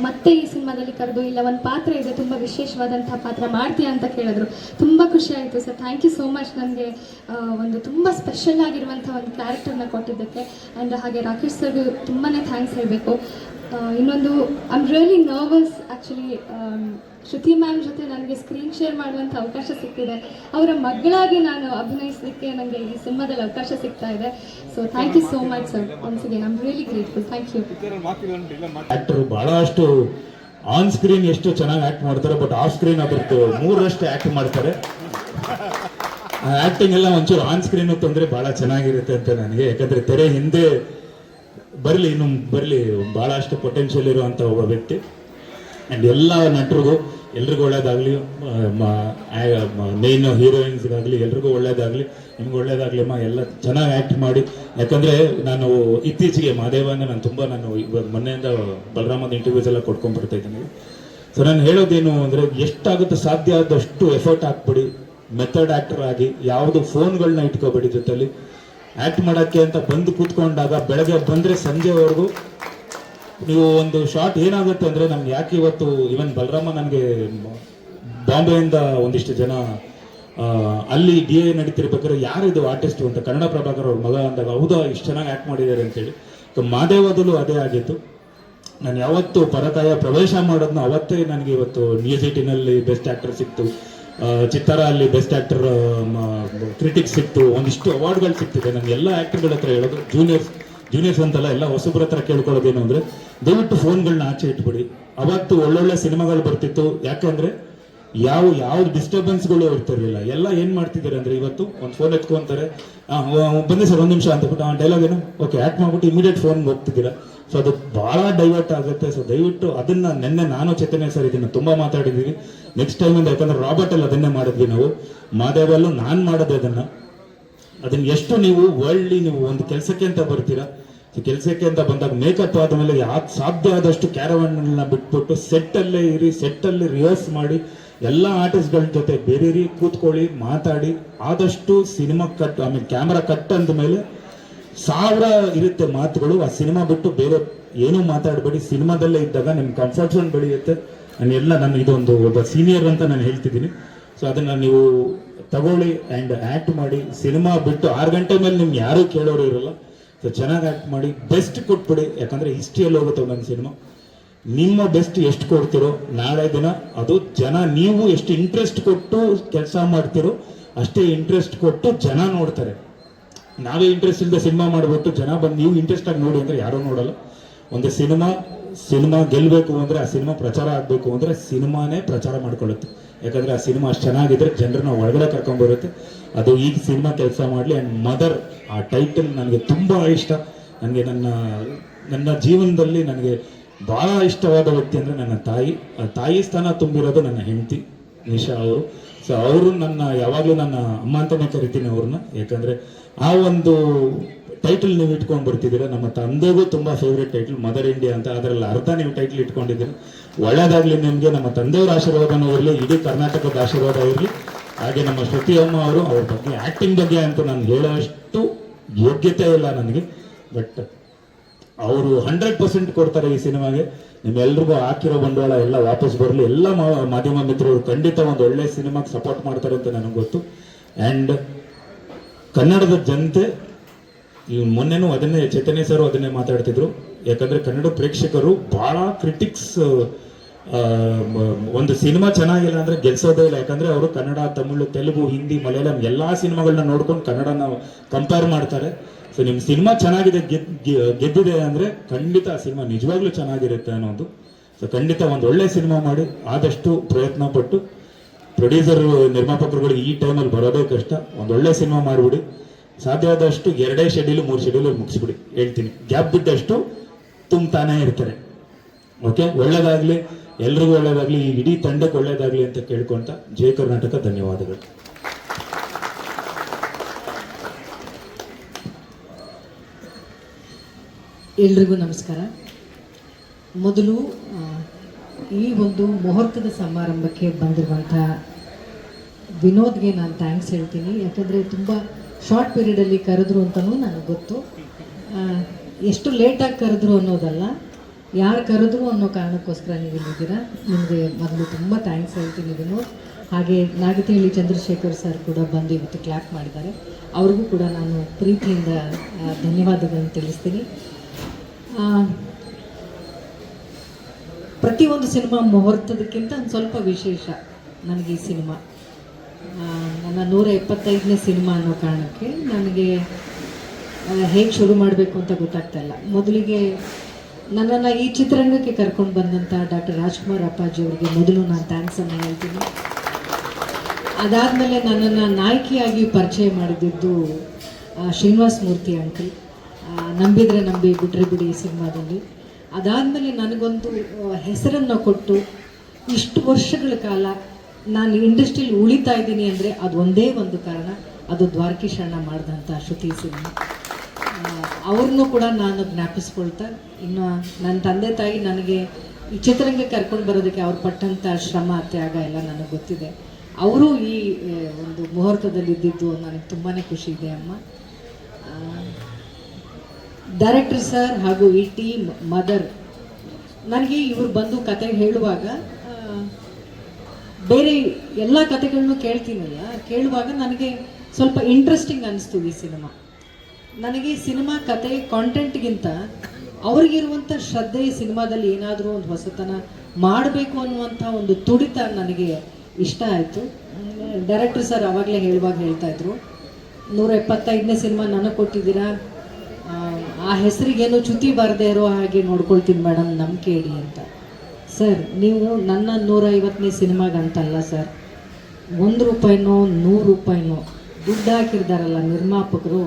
ಮತ್ತೆ ಈ ಸಿನಿಮಾದಲ್ಲಿ ಕರೆದು ಇಲ್ಲ ಒಂದು ಪಾತ್ರ ಇದೆ, ತುಂಬ ವಿಶೇಷವಾದಂಥ ಪಾತ್ರ ಮಾಡ್ತೀಯಾ ಅಂತ ಕೇಳಿದ್ರು. ತುಂಬ ಖುಷಿ ಆಯಿತು sir, thank you so much. ನನಗೆ ಒಂದು ತುಂಬ ಸ್ಪೆಷಲ್ ಆಗಿರುವಂಥ ಒಂದು ಕ್ಯಾರೆಕ್ಟರ್ನ ಕೊಟ್ಟಿದ್ದಕ್ಕೆ. ಆ್ಯಂಡ್ ಹಾಗೆ ರಾಕೇಶ್ ಸರ್ಗೂ ತುಂಬಾ ಥ್ಯಾಂಕ್ಸ್ ಹೇಳಬೇಕು. ಇನ್ನೊಂದು I am really nervous actually. Shruti ma'am ಜೊತೆ ನನಗೆ ಸ್ಕ್ರೀನ್ ಶೇರ್ ಮಾಡುವಂಥ ಅವಕಾಶ ಸಿಕ್ಕಿದೆ. ಅವರ ಮಗಳಾಗಿ ನಾನು ಅಭಿನಯಿಸಲಿಕ್ಕೆ ನನಗೆ ಈ ಸಿನಿಮಾದಲ್ಲಿ ಅವಕಾಶ ಸಿಗ್ತಾ ಇದೆ. So thank you so much sir, once again I am really grateful. Thank you. Actor ಬಹಳಷ್ಟು ಆನ್ ಸ್ಕ್ರೀನ್ ಎಷ್ಟು ಚೆನ್ನಾಗಿ ಆಕ್ಟ್ ಮಾಡ್ತಾರೆ, ಬಟ್ ಆಫ್ ಸ್ಕ್ರೀನ್ ಅದ್ರದ್ದು 3ರಷ್ಟು ಆಕ್ಟ್ ಮಾಡ್ತಾರೆ. ಆಕ್ಟಿಂಗ್ ಎಲ್ಲ ಒಂಚೂರು ಆನ್ ಸ್ಕ್ರೀನ್ ತಂದ್ರೆ ಬಹಳ ಚೆನ್ನಾಗಿರುತ್ತೆ ಅಂತ ನನಗೆ. ಯಾಕಂದ್ರೆ ತೆರೆ ಹಿಂದೆ ಬರಲಿ ಬಹಳಷ್ಟು ಪೊಟೆನ್ಷಿಯಲ್ ಇರುವಂತ ಒಬ್ಬ ವ್ಯಕ್ತಿ. ಆ್ಯಂಡ್ ಎಲ್ಲ ನಟರಿಗೂ ಎಲ್ರಿಗೂ ಒಳ್ಳೇದಾಗಲಿ, ಮೇನ್ ಹೀರೋಯಿನ್ಸ್ಗಾಗಲಿ ಎಲ್ರಿಗೂ ಒಳ್ಳೇದಾಗಲಿ, ನಿಮ್ಗೆ ಒಳ್ಳೇದಾಗಲಿ ಅಮ್ಮ. ಎಲ್ಲ ಚೆನ್ನಾಗಿ ಆ್ಯಕ್ಟ್ ಮಾಡಿ. ಯಾಕಂದರೆ ನಾನು ಇತ್ತೀಚೆಗೆ ಮಾದೇವನ ನಾನು ಇವಾಗ ಮೊನ್ನೆಯಿಂದ ಬಲರಾಮದ ಇಂಟರ್ವ್ಯೂಸ್ ಎಲ್ಲ ಕೊಟ್ಕೊಂಡ್ಬರ್ತಾ ಇದ್ದೀನಿ. ಸೊ ನಾನು ಹೇಳೋದೇನು ಅಂದರೆ, ಎಷ್ಟಾಗುತ್ತೆ ಸಾಧ್ಯ ಆದಷ್ಟು ಎಫರ್ಟ್ ಹಾಕ್ಬಿಡಿ. ಮೆಥಡ್ ಆ್ಯಕ್ಟರ್ ಆಗಿ, ಯಾವುದು ಫೋನ್ಗಳನ್ನ ಇಟ್ಕೋಬೇಡಿ ಜೊತೆಲಿ. ಆ್ಯಕ್ಟ್ ಮಾಡೋಕ್ಕೆ ಅಂತ ಬಂದು ಕೂತ್ಕೊಂಡಾಗ ಬೆಳಗ್ಗೆ ಬಂದರೆ ಸಂಜೆವರೆಗೂ ನೀವು ಒಂದು ಶಾರ್ಟ್ ಏನಾಗುತ್ತೆ ಅಂದರೆ, ನಮ್ಗೆ ಯಾಕೆ ಇವತ್ತು ಇವನ್ ಬಲರಾಮ ನನಗೆ ಬಾಂಬೆಯಿಂದ ಒಂದಿಷ್ಟು ಜನ ಅಲ್ಲಿ DA ನಡೀತಿರ್ಬೇಕಾದ್ರೆ ಯಾರಿದು ಆರ್ಟಿಸ್ಟು ಅಂತ ಕನ್ನಡ ಪ್ರಭಾಕರ್ ಅವ್ರ ಮಗ ಅಂದಾಗ, ಹೌದಾ ಇಷ್ಟು ಚೆನ್ನಾಗಿ ಆ್ಯಕ್ಟ್ ಮಾಡಿದ್ದಾರೆ ಅಂತೇಳಿ. ಮಾದೇವದಲ್ಲೂ ಅದೇ ಆಗಿತ್ತು. ನಾನು ಯಾವತ್ತು ಪರಕಾಯ ಪ್ರವೇಶ ಮಾಡೋದನ್ನ ಅವತ್ತೇ ನನಗೆ ಇವತ್ತು ನ್ಯೂಸ್ 18ನಲ್ಲಿ ಬೆಸ್ಟ್ ಆ್ಯಕ್ಟರ್ ಸಿಕ್ತು, ಚಿತ್ತಾರ ಅಲ್ಲಿ ಬೆಸ್ಟ್ ಆ್ಯಕ್ಟರ್ ಕ್ರಿಟಿಕ್ಸ್ ಸಿಕ್ತು, ಒಂದಿಷ್ಟು ಅವಾರ್ಡ್ಗಳು ಸಿಗ್ತಿದೆ. ನನಗೆ ಎಲ್ಲ ಆ್ಯಕ್ಟರ್ಗಳ ಹತ್ರ ಹೇಳೋದು, ಜೂನಿಯರ್ಸ್ ಅಂತಲ್ಲ, ಎಲ್ಲ ಹೊಸಬ್ರ ಹತ್ರ ಕೇಳ್ಕೊಳ್ಳೋದೇನು ಅಂದರೆ, ದಯವಿಟ್ಟು ಫೋನ್ಗಳನ್ನ ಆಚೆ ಇಟ್ಬಿಡಿ. ಅವತ್ತು ಒಳ್ಳೊಳ್ಳೆ ಸಿನಿಮಾಗಳು ಬರ್ತಿತ್ತು. ಯಾಕಂದ್ರೆ ಯಾವ್ದು ಡಿಸ್ಟರ್ಬೆನ್ಸ್ಗಳು ಇರ್ತಿರ್ಲಿಲ್ಲ. ಎಲ್ಲ ಏನ್ ಮಾಡ್ತಿದ್ದಾರೆ ಅಂದ್ರೆ, ಇವತ್ತು ಒಂದು ಫೋನ್ ಎತ್ಕೊಂತಾರೆ, ಬನ್ನಿ ಸರ್ 1 ನಿಮಿಷ ಅಂತ ಬಿಟ್ಟು ಡೈಲಾಗ್ ಏನು ಓಕೆ ಆಕ್ಟ್ ಮಾಡ್ಬಿಟ್ಟು ಇಮಿಡಿಯೇಟ್ ಫೋನ್ ಹೋಗ್ತಿದ್ದೀರಾ. ಸೊ ಅದು ಬಹಳ ಡೈವರ್ಟ್ ಆಗುತ್ತೆ. ಸೊ ದಯವಿಟ್ಟು ಅದನ್ನ ನಿನ್ನೆ ನಾನು ಚೇತನೆ ಸರ್ ಇದನ್ನ ತುಂಬಾ ಮಾತಾಡಿದೀವಿ. ನೆಕ್ಸ್ಟ್ ಟೈಮ್ ಇಂದ, ಯಾಕಂದ್ರೆ ರಾಬರ್ಟ್ ಅಲ್ಲಿ ಅದನ್ನೇ ಮಾಡಿದ್ವಿ ನಾವು, ಮಾದೇವಲ್ಲೂ ನಾನು ಮಾಡೋದೇ ಅದನ್ನ ಎಷ್ಟು ನೀವು ವರ್ಲ್ಡ್ಲಿ ನೀವು ಒಂದು ಕೆಲಸಕ್ಕೆ ಅಂತ ಬರ್ತೀರಾ, ಕೆಲಸಕ್ಕೆ ಅಂತ ಬಂದಾಗ ಮೇಕಪ್ ಆದಮೇಲೆ ಸಾಧ್ಯ ಆದಷ್ಟು ಕ್ಯಾರವಾನ್ನ ಬಿಟ್ಬಿಟ್ಟು ಸೆಟ್ಟಲ್ಲೇ ಇರಿ, ಸೆಟ್ಟಲ್ಲಿ ರಿಹರ್ಸ್ ಮಾಡಿ, ಎಲ್ಲ ಆರ್ಟಿಸ್ಟ್ಗಳ ಜೊತೆ ಬೇರೆ ಕೂತ್ಕೊಳ್ಳಿ, ಮಾತಾಡಿ. ಆದಷ್ಟು ಸಿನಿಮಾ ಕಟ್, ಆಮೇಲೆ ಕ್ಯಾಮ್ರಾ ಕಟ್ ಅಂದ ಮೇಲೆ 1000 ಇರುತ್ತೆ ಮಾತುಗಳು. ಆ ಸಿನಿಮಾ ಬಿಟ್ಟು ಬೇರೆ ಏನೂ ಮಾತಾಡಬೇಡಿ. ಸಿನಿಮಾದಲ್ಲೇ ಇದ್ದಾಗ ನಿಮ್ ಕಂಫರ್ಟ್ ಝೋನ್ ಬೆಳೆಯುತ್ತೆ. ನಾನು ಇದೊಂದು ಒಬ್ಬ ಸೀನಿಯರ್ ಅಂತ ನಾನು ಹೇಳ್ತಿದ್ದೀನಿ. ಸೊ ಅದನ್ನ ನೀವು ತಗೊಳ್ಳಿ ಆ್ಯಂಡ್ ಆ್ಯಕ್ಟ್ ಮಾಡಿ. ಸಿನಿಮಾ ಬಿಟ್ಟು 6 ಗಂಟೆ ಮೇಲೆ ನಿಮ್ಗೆ ಯಾರೂ ಕೇಳೋರು ಇರಲ್ಲ. ಸೊ ಚೆನ್ನಾಗಿ ಆ್ಯಕ್ಟ್ ಮಾಡಿ, ಬೆಸ್ಟ್ ಕೊಟ್ಬಿಡಿ. ಯಾಕಂದ್ರೆ ಹಿಸ್ಟ್ರಿಯಲ್ಲಿ ಹೋಗುತ್ತೆ ಒಂದೊಂದು ಸಿನಿಮಾ. ನಿಮ್ಮ ಬೆಸ್ಟ್ ಎಷ್ಟು ಕೊಡ್ತಿರೋ ನಾಳೆ ದಿನ ಅದು ಜನ, ನೀವು ಎಷ್ಟು ಇಂಟ್ರೆಸ್ಟ್ ಕೊಟ್ಟು ಕೆಲಸ ಮಾಡ್ತಿರೋ ಅಷ್ಟೇ ಇಂಟ್ರೆಸ್ಟ್ ಕೊಟ್ಟು ಜನ ನೋಡ್ತಾರೆ. ನಾವೇ ಇಂಟ್ರೆಸ್ಟ್ ಇಲ್ಲದೆ ಸಿನಿಮಾ ಮಾಡ್ಬಿಟ್ಟು ಜನ ಬಂದು ನೀವು ಇಂಟ್ರೆಸ್ಟ್ ಆಗಿ ನೋಡಿ ಅಂದ್ರೆ ಯಾರೂ ನೋಡಲ್ಲ. ಒಂದು ಸಿನಿಮಾ ಗೆಲ್ಲಬೇಕು ಅಂದ್ರೆ, ಆ ಸಿನಿಮಾ ಪ್ರಚಾರ ಆಗಬೇಕು ಅಂದ್ರೆ ಸಿನಿಮಾನೇ ಪ್ರಚಾರ ಮಾಡ್ಕೊಳ್ಳುತ್ತೆ. ಯಾಕಂದ್ರೆ ಆ ಸಿನಿಮಾ ಅಷ್ಟು ಚೆನ್ನಾಗಿದ್ರೆ ಜನರನ್ನ ಒಳಗಡೆ ಕರ್ಕೊಂಡ್ಬರುತ್ತೆ. ಅದು ಈಗ ಸಿನಿಮಾ ಕೆಲಸ ಮಾಡಲಿ. ಆ್ಯಂಡ್ ಮದರ್ ಆ ಟೈಟಲ್ ನನಗೆ ತುಂಬಾ ಇಷ್ಟ. ನನಗೆ ನನ್ನ ಜೀವನದಲ್ಲಿ ನನಗೆ ಬಹಳ ಇಷ್ಟವಾದ ವ್ಯಕ್ತಿ ಅಂದ್ರೆ ನನ್ನ ತಾಯಿ. ತಾಯಿ ಸ್ಥಾನ ತುಂಬಿರೋದು ನನ್ನ ಹೆಂಡತಿ ನಿಶಾ ಅವರು. ಸೊ ಅವರು ನನ್ನ ಯಾವಾಗಲೂ ನನ್ನ ಅಮ್ಮ ಅಂತಲೇ ಕರಿತೀನಿ ಅವ್ರನ್ನ. ಯಾಕಂದರೆ ಆ ಒಂದು ಟೈಟಲ್ ನೀವು ಇಟ್ಕೊಂಡು ಬರ್ತಿದ್ದೀರಾ. ನಮ್ಮ ತಂದೆಗೂ ತುಂಬ ಫೇವ್ರೆಟ್ ಟೈಟಲ್ ಮದರ್ ಇಂಡಿಯಾ ಅಂತ, ಅದರಲ್ಲಿ ಅರ್ಧ ನೀವು ಟೈಟಲ್ ಇಟ್ಕೊಂಡಿದ್ದೀರಾ. ಒಳ್ಳೆಯದಾಗಲಿ ನಿಮಗೆ, ನಮ್ಮ ತಂದೆಯವರ ಆಶೀರ್ವಾದನೂ ಇರಲಿ, ಇಡೀ ಕರ್ನಾಟಕದ ಆಶೀರ್ವಾದ ಇರಲಿ. ಹಾಗೆ ನಮ್ಮ ಶ್ರುತಿ ಅಮ್ಮ ಅವರು, ಅವ್ರ ಬಗ್ಗೆ ಆ್ಯಕ್ಟಿಂಗ್ ಬಗ್ಗೆ ಅಂತೂ ನಾನು ಹೇಳೋಷ್ಟು ಯೋಗ್ಯತೆ ಇಲ್ಲ ನನಗೆ, ಬಟ್ ಅವರು 100% ಕೊಡ್ತಾರೆ ಈ ಸಿನಿಮಾಗೆ. ನಿಮ್ಮೆಲ್ರಿಗೂ ಹಾಕಿರೋ ಬಂಡವಾಳ ಎಲ್ಲ ವಾಪಸ್ ಬರಲಿ. ಎಲ್ಲ ಮಾಧ್ಯಮ ಮಿತ್ರರು ಖಂಡಿತ ಒಂದು ಒಳ್ಳೆ ಸಿನಿಮಾಗೆ ಸಪೋರ್ಟ್ ಮಾಡ್ತಾರೆ ಅಂತ ನನಗೆ ಗೊತ್ತು. ಆ್ಯಂಡ್ ಕನ್ನಡದ ಜನತೆ ಈ ಮೊನ್ನೆನೂ ಅದನ್ನೇ ಚೈತನ್ಯ ಸರ್ ಅದನ್ನೇ ಮಾತಾಡ್ತಿದ್ರು. ಯಾಕಂದರೆ ಕನ್ನಡ ಪ್ರೇಕ್ಷಕರು ಭಾಳ ಕ್ರಿಟಿಕ್ಸ್, ಒಂದು ಸಿನಿಮಾ ಚೆನ್ನಾಗಿಲ್ಲ ಅಂದರೆ ಗೆಲ್ಸೋದೇ ಇಲ್ಲ. ಯಾಕಂದರೆ ಅವರು ಕನ್ನಡ, ತಮಿಳು, ತೆಲುಗು, ಹಿಂದಿ, ಮಲಯಾಳಂ ಎಲ್ಲ ಸಿನಿಮಾಗಳನ್ನ ನೋಡ್ಕೊಂಡು ಕನ್ನಡನ ಕಂಪೇರ್ ಮಾಡ್ತಾರೆ. ಸೊ ನಿಮ್ಮ ಸಿನಿಮಾ ಚೆನ್ನಾಗಿದೆ, ಗೆದ್ದಿದೆ ಅಂದರೆ ಖಂಡಿತ ಆ ಸಿನಿಮಾ ನಿಜವಾಗ್ಲೂ ಚೆನ್ನಾಗಿರುತ್ತೆ ಅನ್ನೋದು. ಸೊ ಖಂಡಿತ ಒಂದು ಒಳ್ಳೆ ಸಿನಿಮಾ ಮಾಡಿ, ಆದಷ್ಟು ಪ್ರಯತ್ನ ಪಟ್ಟು, ಪ್ರೊಡ್ಯೂಸರ್ ನಿರ್ಮಾಪಕರುಗಳಿಗೆ ಈ ಟೈಮಲ್ಲಿ ಬರೋದೇ ಕಷ್ಟ, ಒಂದು ಒಳ್ಳೆ ಸಿನಿಮಾ ಮಾಡಿಬಿಡಿ. ಸಾಧ್ಯ ಆದಷ್ಟು 2 ಶೆಡ್ಯೂಲು 3 ಶೆಡ್ಯೂಲ್ ಮುಗಿಸ್ಬಿಡಿ, ಹೇಳ್ತೀನಿ. ಗ್ಯಾಪ್ ಬಿದ್ದಷ್ಟು ತುಂಬ್ತಾನೇ ಇರ್ತಾರೆ. ಓಕೆ, ಒಳ್ಳೇದಾಗಲಿ, ಎಲ್ರಿಗೂ ಒಳ್ಳೇದಾಗಲಿ, ಈ ಇಡೀ ತಂಡಕ್ಕೆ ಒಳ್ಳೇದಾಗಲಿ ಅಂತ ಕೇಳ್ಕೊಂತ ಜೈ ಕರ್ನಾಟಕ. ಧನ್ಯವಾದಗಳು. ಎಲ್ರಿಗೂ ನಮಸ್ಕಾರ. ಮೊದಲು ಈ ಒಂದು ಮುಹೂರ್ತದ ಸಮಾರಂಭಕ್ಕೆ ಬಂದಿರುವಂಥ ವಿನೋದ್ಗೆ ನಾನು ಥ್ಯಾಂಕ್ಸ್ ಹೇಳ್ತೀನಿ. ಯಾಕಂದರೆ ತುಂಬ ಶಾರ್ಟ್ ಪೀರಿಯಡಲ್ಲಿ ಕರೆದ್ರು ಅಂತಲೂ ನನಗೆ ಗೊತ್ತು. ಎಷ್ಟು ಲೇಟಾಗಿ ಕರೆದ್ರು ಅನ್ನೋದಲ್ಲ, ಯಾರು ಕರೆದ್ರು ಅನ್ನೋ ಕಾರಣಕ್ಕೋಸ್ಕರ ನೀವು ಇಲ್ಲಿದ್ದೀರಾ. ನಿಮಗೆ ಮೊದಲು ತುಂಬ ಥ್ಯಾಂಕ್ಸ್ ಹೇಳ್ತೀನಿ ವಿನೋದ್. ಹಾಗೆ ನಾಗತಿಹಳ್ಳಿ ಚಂದ್ರಶೇಖರ್ ಸರ್ ಕೂಡ ಬಂದು ಇವತ್ತು ಕ್ಲಾಪ್ ಮಾಡಿದ್ದಾರೆ. ಅವ್ರಿಗೂ ಕೂಡ ನಾನು ಪ್ರೀತಿಯಿಂದ ಧನ್ಯವಾದಗಳನ್ನು ತಿಳಿಸ್ತೀನಿ. ಪ್ರತಿಯೊಂದು ಸಿನಿಮಾ ಮುಹೂರ್ತದಕ್ಕಿಂತ ಒಂದು ಸ್ವಲ್ಪ ವಿಶೇಷ ನನಗೆ ಈ ಸಿನಿಮಾ. ನನ್ನ 175ನೇ ಸಿನಿಮಾ ಅನ್ನೋ ಕಾರಣಕ್ಕೆ ನನಗೆ ಹೇಗೆ ಶುರು ಮಾಡಬೇಕು ಅಂತ ಗೊತ್ತಾಗ್ತಾ ಇಲ್ಲ. ಮೊದಲಿಗೆ ನನ್ನನ್ನು ಈ ಚಿತ್ರರಂಗಕ್ಕೆ ಕರ್ಕೊಂಡು ಬಂದಂಥ ಡಾಕ್ಟರ್ ರಾಜ್ಕುಮಾರ್ ಅಪ್ಪಾಜಿ ಅವರಿಗೆ ಮೊದಲು ನಾನು ಥ್ಯಾಂಕ್ಸನ್ನು ಹೇಳ್ತೀನಿ. ಅದಾದಮೇಲೆ ನನ್ನನ್ನು ನಾಯಕಿಯಾಗಿ ಪರಿಚಯ ಮಾಡಿದ್ದು ಶ್ರೀನಿವಾಸ ಮೂರ್ತಿ ಅಂಕಲ್, ನಂಬಿದರೆ ನಂಬಿ ಬಿಟ್ರೆ ಬಿಡಿ ಈ ಸಿನಿಮಾದಲ್ಲಿ. ಅದಾದಮೇಲೆ ನನಗೊಂದು ಹೆಸರನ್ನು ಕೊಟ್ಟು ಇಷ್ಟು ವರ್ಷಗಳ ಕಾಲ ನಾನು ಇಂಡಸ್ಟ್ರಿಯಲ್ಲಿ ಉಳಿತಾ ಇದ್ದೀನಿ ಅಂದರೆ ಅದು ಒಂದೇ ಒಂದು ಕಾರಣ, ಅದು ದ್ವಾರಕೀಶ್ ಅಣ್ಣ ಮಾಡಿದಂಥ ಶ್ರುತಿ ಸಿನಿಮಾ. ಅವ್ರನ್ನೂ ಕೂಡ ನಾನು ಜ್ಞಾಪಿಸ್ಕೊಳ್ತಾ, ಇನ್ನು ನನ್ನ ತಂದೆ ತಾಯಿ ನನಗೆ ಈ ಚಿತ್ರರಂಗಕ್ಕೆ ಕರ್ಕೊಂಡು ಬರೋದಕ್ಕೆ ಅವ್ರು ಪಟ್ಟಂಥ ಶ್ರಮ ತ್ಯಾಗ ಎಲ್ಲ ನನಗೆ ಗೊತ್ತಿದೆ. ಅವರು ಈ ಒಂದು ಮುಹೂರ್ತದಲ್ಲಿ ಇದ್ದಿದ್ದು ನನಗೆ ತುಂಬಾ ಖುಷಿ ಇದೆ ಅಮ್ಮ. ಡೈರೆಕ್ಟರ್ ಸರ್ ಹಾಗೂ ಈ ಟೀಮ್ ಮದರ್, ನನಗೆ ಇವರು ಬಂದು ಕತೆ ಹೇಳುವಾಗ ಬೇರೆ ಎಲ್ಲ ಕತೆಗಳನ್ನು ಕೇಳ್ತೀನಲ್ಲ, ಕೇಳುವಾಗ ನನಗೆ ಸ್ವಲ್ಪ ಇಂಟ್ರೆಸ್ಟಿಂಗ್ ಅನ್ನಿಸ್ತು ಈ ಸಿನಿಮಾ. ನನಗೆ ಸಿನಿಮಾ ಕತೆ ಕಾಂಟೆಂಟ್ಗಿಂತ ಅವ್ರಿಗಿರುವಂಥ ಶ್ರದ್ಧೆ, ಸಿನಿಮಾದಲ್ಲಿ ಏನಾದರೂ ಒಂದು ಹೊಸತನ ಮಾಡಬೇಕು ಅನ್ನುವಂಥ ಒಂದು ತುಡಿತ ನನಗೆ ಇಷ್ಟ ಆಯಿತು. ಡೈರೆಕ್ಟರ್ ಸರ್ ಆವಾಗಲೇ ಹೇಳುವಾಗ ಹೇಳ್ತಾಯಿದ್ರು, 175ನೇ ಸಿನಿಮಾ ನನಗೆ ಕೊಟ್ಟಿದ್ದೀರಾ, ಆ ಹೆಸರಿಗೇನು ಚ್ಯುತಿ ಬರದೇ ಇರೋ ಹಾಗೆ ನೋಡ್ಕೊಳ್ತೀನಿ ಮೇಡಮ್, ನಂಬಿಕೆ ಇಡಿ ಅಂತ. ಸರ್, ನೀವು ನನ್ನ 150ನೇ ಸಿನಿಮಾಗಂತಲ್ಲ ಸರ್, 1 ರೂಪಾಯಿನೋ 100 ರೂಪಾಯಿನೋ ದುಡ್ಡು ಹಾಕಿರ್ತಾರಲ್ಲ ನಿರ್ಮಾಪಕರು,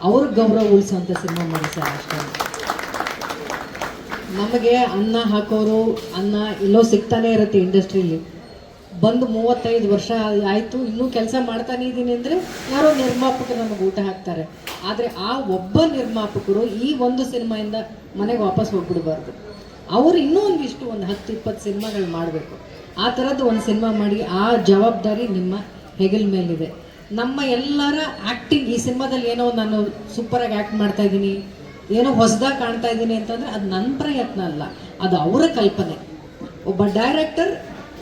ಅವ್ರ ಗೌರವ ಉಳಿಸೋಂಥ ಸಿನಿಮಾ ಮಾಡಿ ಸರ್. ಅಷ್ಟೇ. ನಮಗೆ ಅನ್ನ ಹಾಕೋರು ಅನ್ನ ಎಲ್ಲೋ ಸಿಗ್ತಾನೆ ಇರುತ್ತೆ ಇಂಡಸ್ಟ್ರೀಲಿ. ಬಂದು 35 ವರ್ಷ ಆಯಿತು, ಇನ್ನೂ ಕೆಲಸ ಮಾಡ್ತಾನೆ ಇದ್ದೀನಿ ಅಂದರೆ ಯಾರೋ ನಿರ್ಮಾಪಕರು ನಮಗೆ ಊಟ ಹಾಕ್ತಾರೆ. ಆದರೆ ಆ ಒಬ್ಬ ನಿರ್ಮಾಪಕರು ಈ ಒಂದು ಸಿನಿಮಾಯಿಂದ ಮನೆಗೆ ವಾಪಸ್ ಹೋಗ್ಬಿಡ್ಬಾರ್ದು. ಅವರು ಇನ್ನೂ ಒಂದಿಷ್ಟು ಒಂದು 10-20 ಸಿನಿಮಾಗಳು ಮಾಡಬೇಕು. ಆ ಥರದ್ದು ಒಂದು ಸಿನಿಮಾ ಮಾಡಿ, ಆ ಜವಾಬ್ದಾರಿ ನಿಮ್ಮ ಹೆಗಲ ಮೇಲಿದೆ. ನಮ್ಮ ಎಲ್ಲರ ಆ್ಯಕ್ಟಿಂಗ್ ಈ ಸಿನಿಮಾದಲ್ಲಿ ಏನೋ ನಾನು ಸೂಪರಾಗಿ ಆ್ಯಕ್ಟ್ ಮಾಡ್ತಾ ಇದ್ದೀನಿ, ಏನೋ ಹೊಸದಾಗಿ ಕಾಣ್ತಾ ಇದ್ದೀನಿ ಅಂತಂದರೆ ಅದು ನನ್ನ ಪ್ರಯತ್ನ ಅಲ್ಲ, ಅದು ಅವರ ಕಲ್ಪನೆ. ಒಬ್ಬ ಡೈರೆಕ್ಟರ್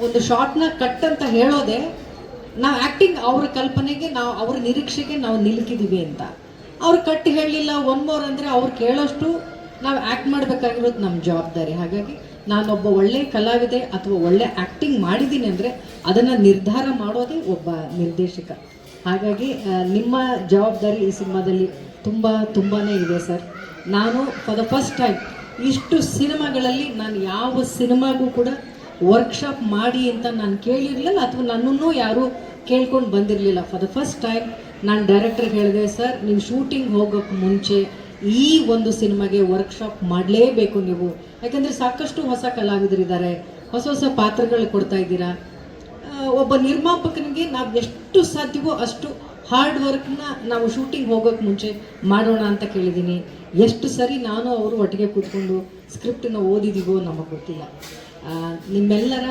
ಒಂದು ಶಾರ್ಟ್ನ ಕಟ್ ಅಂತ ಹೇಳೋದೆ ನಾವು ಆ್ಯಕ್ಟಿಂಗ್ ಅವ್ರ ಕಲ್ಪನೆಗೆ, ನಾವು ಅವ್ರ ನಿರೀಕ್ಷೆಗೆ ನಾವು ನಿಲ್ಕಿದ್ದೀವಿ ಅಂತ. ಅವ್ರು ಕಟ್ ಹೇಳಲಿಲ್ಲ, ಒನ್ ಮೋರ್ ಅಂದರೆ ಅವ್ರು ಕೇಳೋಷ್ಟು ನಾವು ಆ್ಯಕ್ಟ್ ಮಾಡಬೇಕಾಗಿರೋದು ನಮ್ಮ ಜವಾಬ್ದಾರಿ. ಹಾಗಾಗಿ ನಾನೊಬ್ಬ ಒಳ್ಳೆ ಕಲಾವಿದೆ ಅಥವಾ ಒಳ್ಳೆ ಆ್ಯಕ್ಟಿಂಗ್ ಮಾಡಿದ್ದೀನಿ ಅಂದರೆ ಅದನ್ನು ನಿರ್ಧಾರ ಮಾಡೋದೇ ಒಬ್ಬ ನಿರ್ದೇಶಕ. ಹಾಗಾಗಿ ನಿಮ್ಮ ಜವಾಬ್ದಾರಿ ಈ ಸಿನಿಮಾದಲ್ಲಿ ತುಂಬಾ ಇದೆ ಸರ್. ನಾನು ಫಾರ್ ದ ಫಸ್ಟ್ ಟೈಮ್ ಇಷ್ಟು ಸಿನಿಮಾಗಳಲ್ಲಿ ನಾನು ಯಾವ ಸಿನಿಮಾಗೂ ಕೂಡ ವರ್ಕ್ಶಾಪ್ ಮಾಡಿ ಅಂತ ನಾನು ಕೇಳಿರಲಿಲ್ಲ, ಅಥವಾ ನನ್ನನ್ನು ಯಾರೂ ಕೇಳ್ಕೊಂಡು ಬಂದಿರಲಿಲ್ಲ. ಫಾರ್ ದ ಫಸ್ಟ್ ಟೈಮ್ ನಾನು ಡೈರೆಕ್ಟರ್ಗೆ ಹೇಳಿದೆ, ಸರ್ ನೀವು ಶೂಟಿಂಗ್ ಹೋಗೋಕ್ಕೆ ಮುಂಚೆ ಈ ಒಂದು ಸಿನಿಮಾಗೆ ವರ್ಕ್ಶಾಪ್ ಮಾಡಲೇಬೇಕು ನೀವು. ಯಾಕಂದರೆ ಸಾಕಷ್ಟು ಹೊಸ ಕಲಾವಿದರಿದ್ದಾರೆ, ಹೊಸ ಹೊಸ ಪಾತ್ರಗಳು ಕೊಡ್ತಾ ಇದ್ದೀರಾ. ಒಬ್ಬ ನಿರ್ಮಾಪಕನಿಗೆ ನಾವು ಎಷ್ಟು ಸಾಧ್ಯವೋ ಅಷ್ಟು ಹಾರ್ಡ್ ವರ್ಕ್ನ ನಾವು ಶೂಟಿಂಗ್ ಹೋಗೋಕ್ಕೆ ಮುಂಚೆ ಮಾಡೋಣ ಅಂತ ಕೇಳಿದ್ದೀನಿ. ಎಷ್ಟು ಸರಿ ನಾನು ಅವರು ಒಟ್ಟಿಗೆ ಕೂತ್ಕೊಂಡು ಸ್ಕ್ರಿಪ್ಟನ್ನು ಓದಿದ್ದೀವೋ ನಮಗೆ ಗೊತ್ತಿಲ್ಲ. ನಿಮ್ಮೆಲ್ಲರ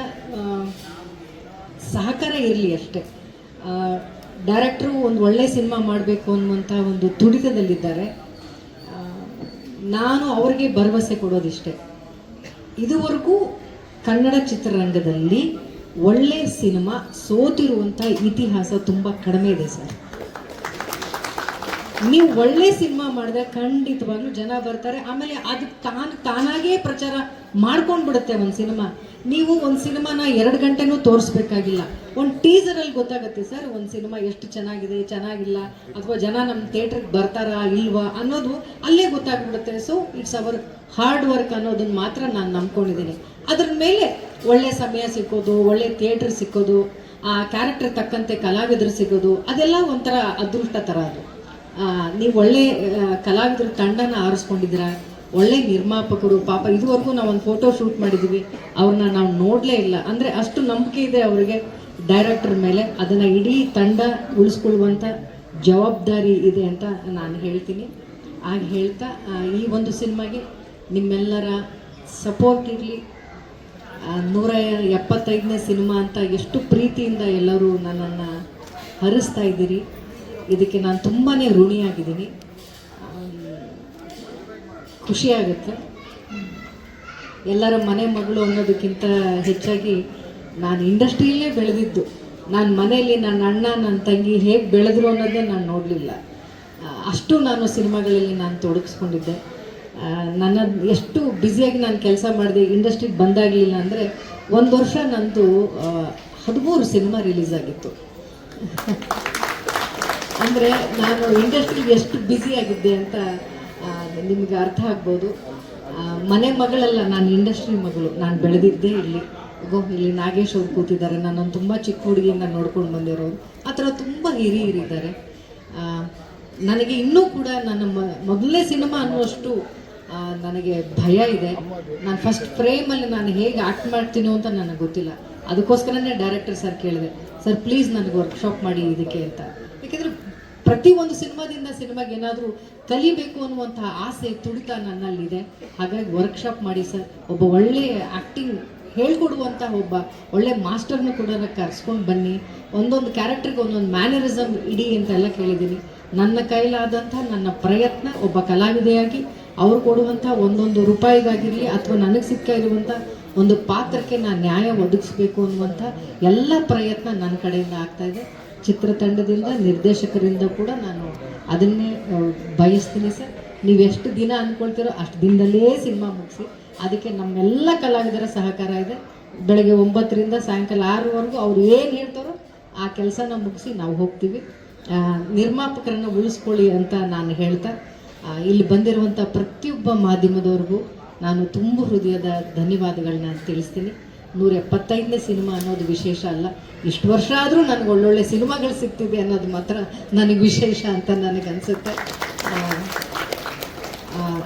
ಸಹಕಾರ ಇರಲಿ ಅಷ್ಟೇ. ಡೈರೆಕ್ಟ್ರು ಒಂದು ಒಳ್ಳೆಯ ಸಿನಿಮಾ ಮಾಡಬೇಕು ಅನ್ನುವಂಥ ಒಂದು ತುಡಿತದಲ್ಲಿದ್ದಾರೆ. ನಾನು ಅವರಿಗೆ ಭರವಸೆ ಕೊಡೋದಿಷ್ಟೇ, ಇದುವರೆಗೂ ಕನ್ನಡ ಚಿತ್ರರಂಗದಲ್ಲಿ ಒಳ್ಳೆ ಸಿನಿಮಾ ಸೋತಿರುವಂಥ ಇತಿಹಾಸ ತುಂಬ ಕಡಿಮೆ ಇದೆ ಸರ್. ನೀವು ಒಳ್ಳೆ ಸಿನಿಮಾ ಮಾಡಿದ್ರೆ ಖಂಡಿತವಾಗ್ಲೂ ಜನ ಬರ್ತಾರೆ. ಆಮೇಲೆ ಅದು ತಾನಾಗೇ ಪ್ರಚಾರ ಮಾಡ್ಕೊಂಡು ಬಿಡುತ್ತೆ ಒಂದು ಸಿನಿಮಾ. ನೀವು ಒಂದು ಸಿನಿಮಾನ 2 ಗಂಟೆನೂ ತೋರಿಸ್ಬೇಕಾಗಿಲ್ಲ, ಒಂದು ಟೀಸರಲ್ಲಿ ಗೊತ್ತಾಗುತ್ತೆ ಸರ್ ಒಂದು ಸಿನಿಮಾ ಎಷ್ಟು ಚೆನ್ನಾಗಿದೆ ಚೆನ್ನಾಗಿಲ್ಲ, ಅಥವಾ ಜನ ನಮ್ಮ ಥಿಯೇಟ್ರಿಗೆ ಬರ್ತಾರಾ ಇಲ್ವಾ ಅನ್ನೋದು ಅಲ್ಲೇ ಗೊತ್ತಾಗ್ಬಿಡುತ್ತೆ. So it's hour hard work ಅನ್ನೋದನ್ನ ಮಾತ್ರ ನಾನು ನಂಬ್ಕೊಂಡಿದ್ದೀನಿ. ಅದ್ರ ಮೇಲೆ ಒಳ್ಳೆ ಸಮಯ ಸಿಕ್ಕೋದು, ಒಳ್ಳೆ ಥಿಯೇಟ್ರ್ ಸಿಕ್ಕೋದು, ಆ ಕ್ಯಾರೆಕ್ಟರ್ ತಕ್ಕಂತೆ ಕಲಾವಿದರು ಸಿಗೋದು, ಅದೆಲ್ಲ ಒಂಥರ ಅದೃಷ್ಟ ಥರ. ಅದು ನೀವು ಒಳ್ಳೆ ಕಲಾವಿದರ ತಂಡನ ಆರಿಸ್ಕೊಂಡಿದ್ದೀರ, ಒಳ್ಳೆ ನಿರ್ಮಾಪಕರು. ಪಾಪ ಇದುವರೆಗೂ ನಾವು ಒಂದು ಫೋಟೋ ಶೂಟ್ ಮಾಡಿದ್ದೀವಿ, ಅವ್ರನ್ನ ನಾವು ನೋಡಲೇ ಇಲ್ಲ. ಅಂದರೆ ಅಷ್ಟು ನಂಬಿಕೆ ಇದೆ ಅವರಿಗೆ ಡೈರೆಕ್ಟರ್ ಮೇಲೆ. ಅದನ್ನು ಇಡೀ ತಂಡ ಉಳಿಸ್ಕೊಳ್ಳುವಂಥ ಜವಾಬ್ದಾರಿ ಇದೆ ಅಂತ ನಾನು ಹೇಳ್ತೀನಿ. ಹಾಗೆ ಹೇಳ್ತಾ ಈ ಒಂದು ಸಿನಿಮಾಗೆ ನಿಮ್ಮೆಲ್ಲರ ಸಪೋರ್ಟ್ ಇರಲಿ. 175ನೇ ಸಿನಿಮಾ ಅಂತ ಎಷ್ಟು ಪ್ರೀತಿಯಿಂದ ಎಲ್ಲರೂ ನನ್ನನ್ನು ಹರಿಸ್ತಾ ಇದ್ದೀರಿ, ಇದಕ್ಕೆ ನಾನು ತುಂಬಾ ಋಣಿಯಾಗಿದ್ದೀನಿ. ಖುಷಿಯಾಗುತ್ತೆ. ಎಲ್ಲರ ಮನೆ ಮಗಳು ಅನ್ನೋದಕ್ಕಿಂತ ಹೆಚ್ಚಾಗಿ ನಾನು ಇಂಡಸ್ಟ್ರಿಯಲ್ಲೇ ಬೆಳೆದಿದ್ದು. ನಾನು ಮನೆಯಲ್ಲಿ ನನ್ನ ಅಣ್ಣ ನನ್ನ ತಂಗಿ ಹೇಗೆ ಬೆಳೆದ್ರು ಅನ್ನೋದೇ ನಾನು ನೋಡಲಿಲ್ಲ. ಅಷ್ಟು ನಾನು ಸಿನಿಮಾಗಳಲ್ಲಿ ನಾನು ತೊಡಗಿಸ್ಕೊಂಡಿದ್ದೆ. ನನ್ನ ಎಷ್ಟು ಬ್ಯುಸಿಯಾಗಿ ನಾನು ಕೆಲಸ ಮಾಡಿದೆ. ಇಂಡಸ್ಟ್ರಿಗೆ ಬಂದಾಗಲಿಲ್ಲ ಅಂದರೆ 1 ವರ್ಷ ನಂದು 13 ಸಿನಿಮಾ ರಿಲೀಸ್ ಆಗಿತ್ತು. ಅಂದರೆ ನಾನು ಇಂಡಸ್ಟ್ರಿಗೆ ಎಷ್ಟು ಬ್ಯುಸಿಯಾಗಿದ್ದೆ ಅಂತ ನಿಮಗೆ ಅರ್ಥ ಆಗ್ಬೋದು. ಮನೆ ಮಗಳಲ್ಲ, ನಾನು ಇಂಡಸ್ಟ್ರಿ ಮಗಳು. ನಾನು ಬೆಳೆದಿದ್ದೇ ಇಲ್ಲಿ. ಇಲ್ಲಿ ನಾಗೇಶ್ ಅವ್ರು ಕೂತಿದ್ದಾರೆ, ನನ್ನನ್ನು ತುಂಬ ಚಿಕ್ಕ ಹುಡುಗಿಯಿಂದ ನೋಡ್ಕೊಂಡು ಬಂದಿರೋರು. ಆ ಥರ ತುಂಬ ಹಿರಿಯರಿದ್ದಾರೆ. ನನಗೆ ಇನ್ನೂ ಕೂಡ ನನ್ನ ಮೊದಲನೇ ಸಿನಿಮಾ ಅನ್ನುವಷ್ಟು ನನಗೆ ಭಯ ಇದೆ. ನಾನು ಫಸ್ಟ್ ಫ್ರೇಮಲ್ಲಿ ನಾನು ಹೇಗೆ ಆ್ಯಕ್ಟ್ ಮಾಡ್ತೀನೋ ಅಂತ ನನಗೆ ಗೊತ್ತಿಲ್ಲ. ಅದಕ್ಕೋಸ್ಕರನೇ ಡೈರೆಕ್ಟರ್ ಸರ್ ಕೇಳಿದೆ, ಸರ್ ಪ್ಲೀಸ್ ನನಗೆ ವರ್ಕ್ಶಾಪ್ ಮಾಡಿ ಇದಕ್ಕೆ ಅಂತ. ಯಾಕೆಂದರೆ ಪ್ರತಿಯೊಂದು ಸಿನಿಮಾದಿಂದ ಸಿನಿಮಾಗೆ ಏನಾದರೂ ಕಲಿಬೇಕು ಅನ್ನುವಂಥ ಆಸೆ ತುಡಿತ ನನ್ನಲ್ಲಿದೆ. ಹಾಗಾಗಿ ವರ್ಕ್ಶಾಪ್ ಮಾಡಿ ಸರ್, ಒಬ್ಬ ಒಳ್ಳೆಯ ಆ್ಯಕ್ಟಿಂಗ್ ಹೇಳ್ಕೊಡುವಂಥ ಒಬ್ಬ ಒಳ್ಳೆ ಮಾಸ್ಟರ್ನ ಕೂಡ ಕರೆಸ್ಕೊಂಡು ಬನ್ನಿ. ಒಂದೊಂದು ಕ್ಯಾರೆಕ್ಟರ್ಗೆ ಒಂದೊಂದು ಮ್ಯಾನರಿಸಮ್ ಇಡಿ ಅಂತೆಲ್ಲ ಕೇಳಿದ್ದೀನಿ. ನನ್ನ ಕೈಲಾದಂಥ ನನ್ನ ಪ್ರಯತ್ನ ಒಬ್ಬ ಕಲಾವಿದೆಯಾಗಿ ಅವ್ರು ಕೊಡುವಂಥ ಒಂದೊಂದು ರೂಪಾಯಿಗಾಗಿರಲಿ ಅಥವಾ ನನಗೆ ಸಿಕ್ಕ ಇರುವಂಥ ಒಂದು ಪಾತ್ರಕ್ಕೆ ನಾನು ನ್ಯಾಯ ಒದಗಿಸ್ಬೇಕು ಅನ್ನುವಂಥ ಎಲ್ಲ ಪ್ರಯತ್ನ ನನ್ನ ಕಡೆಯಿಂದ ಆಗ್ತಾಯಿದೆ. ಚಿತ್ರತಂಡದಿಂದ, ನಿರ್ದೇಶಕರಿಂದ ಕೂಡ ನಾನು ಅದನ್ನೇ ಬಯಸ್ತೀನಿ ಸರ್. ನೀವು ಎಷ್ಟು ದಿನ ಅಂದ್ಕೊಳ್ತೀರೋ ಅಷ್ಟು ದಿನದಲ್ಲೇ ಸಿನಿಮಾ ಮುಗಿಸಿ. ಅದಕ್ಕೆ ನಮ್ಮೆಲ್ಲ ಕಲಾವಿದರ ಸಹಕಾರ ಇದೆ. ಬೆಳಗ್ಗೆ 9ರಿಂದ ಸಾಯಂಕಾಲ 6ರವರೆಗೂ ಅವ್ರು ಏನು ಹೇಳ್ತಾರೋ ಆ ಕೆಲಸನ ಮುಗಿಸಿ ನಾವು ಹೋಗ್ತೀವಿ. ನಿರ್ಮಾಪಕರನ್ನು ಉಳಿಸ್ಕೊಳ್ಳಿ ಅಂತ ನಾನು ಹೇಳ್ತಾ, ಇಲ್ಲಿ ಬಂದಿರುವಂಥ ಪ್ರತಿಯೊಬ್ಬ ಮಾಧ್ಯಮದವ್ರಿಗೂ ನಾನು ತುಂಬ ಹೃದಯದ ಧನ್ಯವಾದಗಳನ್ನ ತಿಳಿಸ್ತೀನಿ. 175ನೇ ಸಿನಿಮಾ ಅನ್ನೋದು ವಿಶೇಷ ಅಲ್ಲ, ಇಷ್ಟು ವರ್ಷ ಆದರೂ ನನಗೆ ಒಳ್ಳೊಳ್ಳೆ ಸಿನಿಮಾಗಳು ಸಿಗ್ತಿದೆ ಅನ್ನೋದು ಮಾತ್ರ ನನಗೆ ವಿಶೇಷ ಅಂತ ನನಗನ್ಸುತ್ತೆ.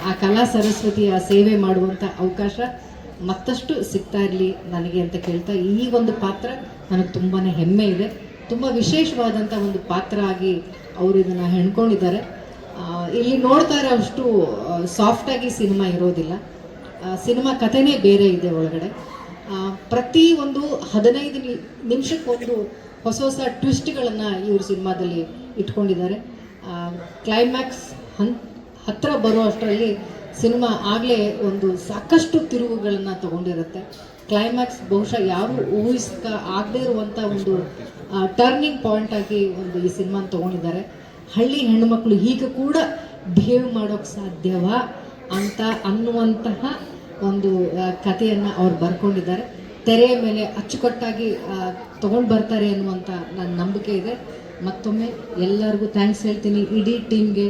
ಆ ಕಲಾ ಸರಸ್ವತಿಯ ಸೇವೆ ಮಾಡುವಂಥ ಅವಕಾಶ ಮತ್ತಷ್ಟು ಸಿಗ್ತಾ ಇರಲಿ ನನಗೆ ಅಂತ ಕೇಳ್ತಾ, ಈ ಒಂದು ಪಾತ್ರ ನನಗೆ ತುಂಬಾ ಹೆಮ್ಮೆ ಇದೆ. ತುಂಬ ವಿಶೇಷವಾದಂಥ ಒಂದು ಪಾತ್ರ ಆಗಿ ಅವರು ಇದನ್ನು ಹೆಣ್ಕೊಂಡಿದ್ದಾರೆ. ಇಲ್ಲಿ ನೋಡ್ತಾ ಇರೋ ಅಷ್ಟು ಸಾಫ್ಟಾಗಿ ಸಿನಿಮಾ ಇರೋದಿಲ್ಲ. ಸಿನಿಮಾ ಕಥೆನೇ ಬೇರೆ ಇದೆ ಒಳಗಡೆ. ಪ್ರತಿ ಒಂದು 15 ನಿಮಿಷಕ್ಕೊಂದು ಹೊಸ ಹೊಸ ಟ್ವಿಸ್ಟ್ಗಳನ್ನು ಇವರು ಸಿನಿಮಾದಲ್ಲಿ ಇಟ್ಕೊಂಡಿದ್ದಾರೆ. ಕ್ಲೈಮ್ಯಾಕ್ಸ್ ಹತ್ತಿರ ಬರೋ ಅಷ್ಟರಲ್ಲಿ ಸಿನಿಮಾ ಆಗಲೇ ಒಂದು ಸಾಕಷ್ಟು ತಿರುವುಗಳನ್ನು ತಗೊಂಡಿರುತ್ತೆ. ಕ್ಲೈಮ್ಯಾಕ್ಸ್ ಬಹುಶಃ ಯಾರು ಆಗದೇ ಇರುವಂಥ ಒಂದು ಟರ್ನಿಂಗ್ ಪಾಯಿಂಟ್ ಆಗಿ ಒಂದು ಈ ಸಿನಿಮಾನ ತೊಗೊಂಡಿದ್ದಾರೆ. ಹಳ್ಳಿ ಹೆಣ್ಣುಮಕ್ಕಳು ಹೀಗೆ ಕೂಡ ಬಿಹೇವ್ ಮಾಡೋಕ್ಕೆ ಸಾಧ್ಯವಾ ಅಂತ ಅನ್ನುವಂತಹ ಒಂದು ಕಥೆಯನ್ನು ಅವ್ರು ಬರ್ಕೊಂಡಿದ್ದಾರೆ. ತೆರೆಯ ಮೇಲೆ ಅಚ್ಚುಕಟ್ಟಾಗಿ ತೊಗೊಂಡು ಬರ್ತಾರೆ ಅನ್ನುವಂಥ ನನ್ನ ನಂಬಿಕೆ ಇದೆ. ಮತ್ತೊಮ್ಮೆ ಎಲ್ಲರಿಗೂ ಥ್ಯಾಂಕ್ಸ್ ಹೇಳ್ತೀನಿ, ಇಡೀ ಟೀಮ್ಗೆ.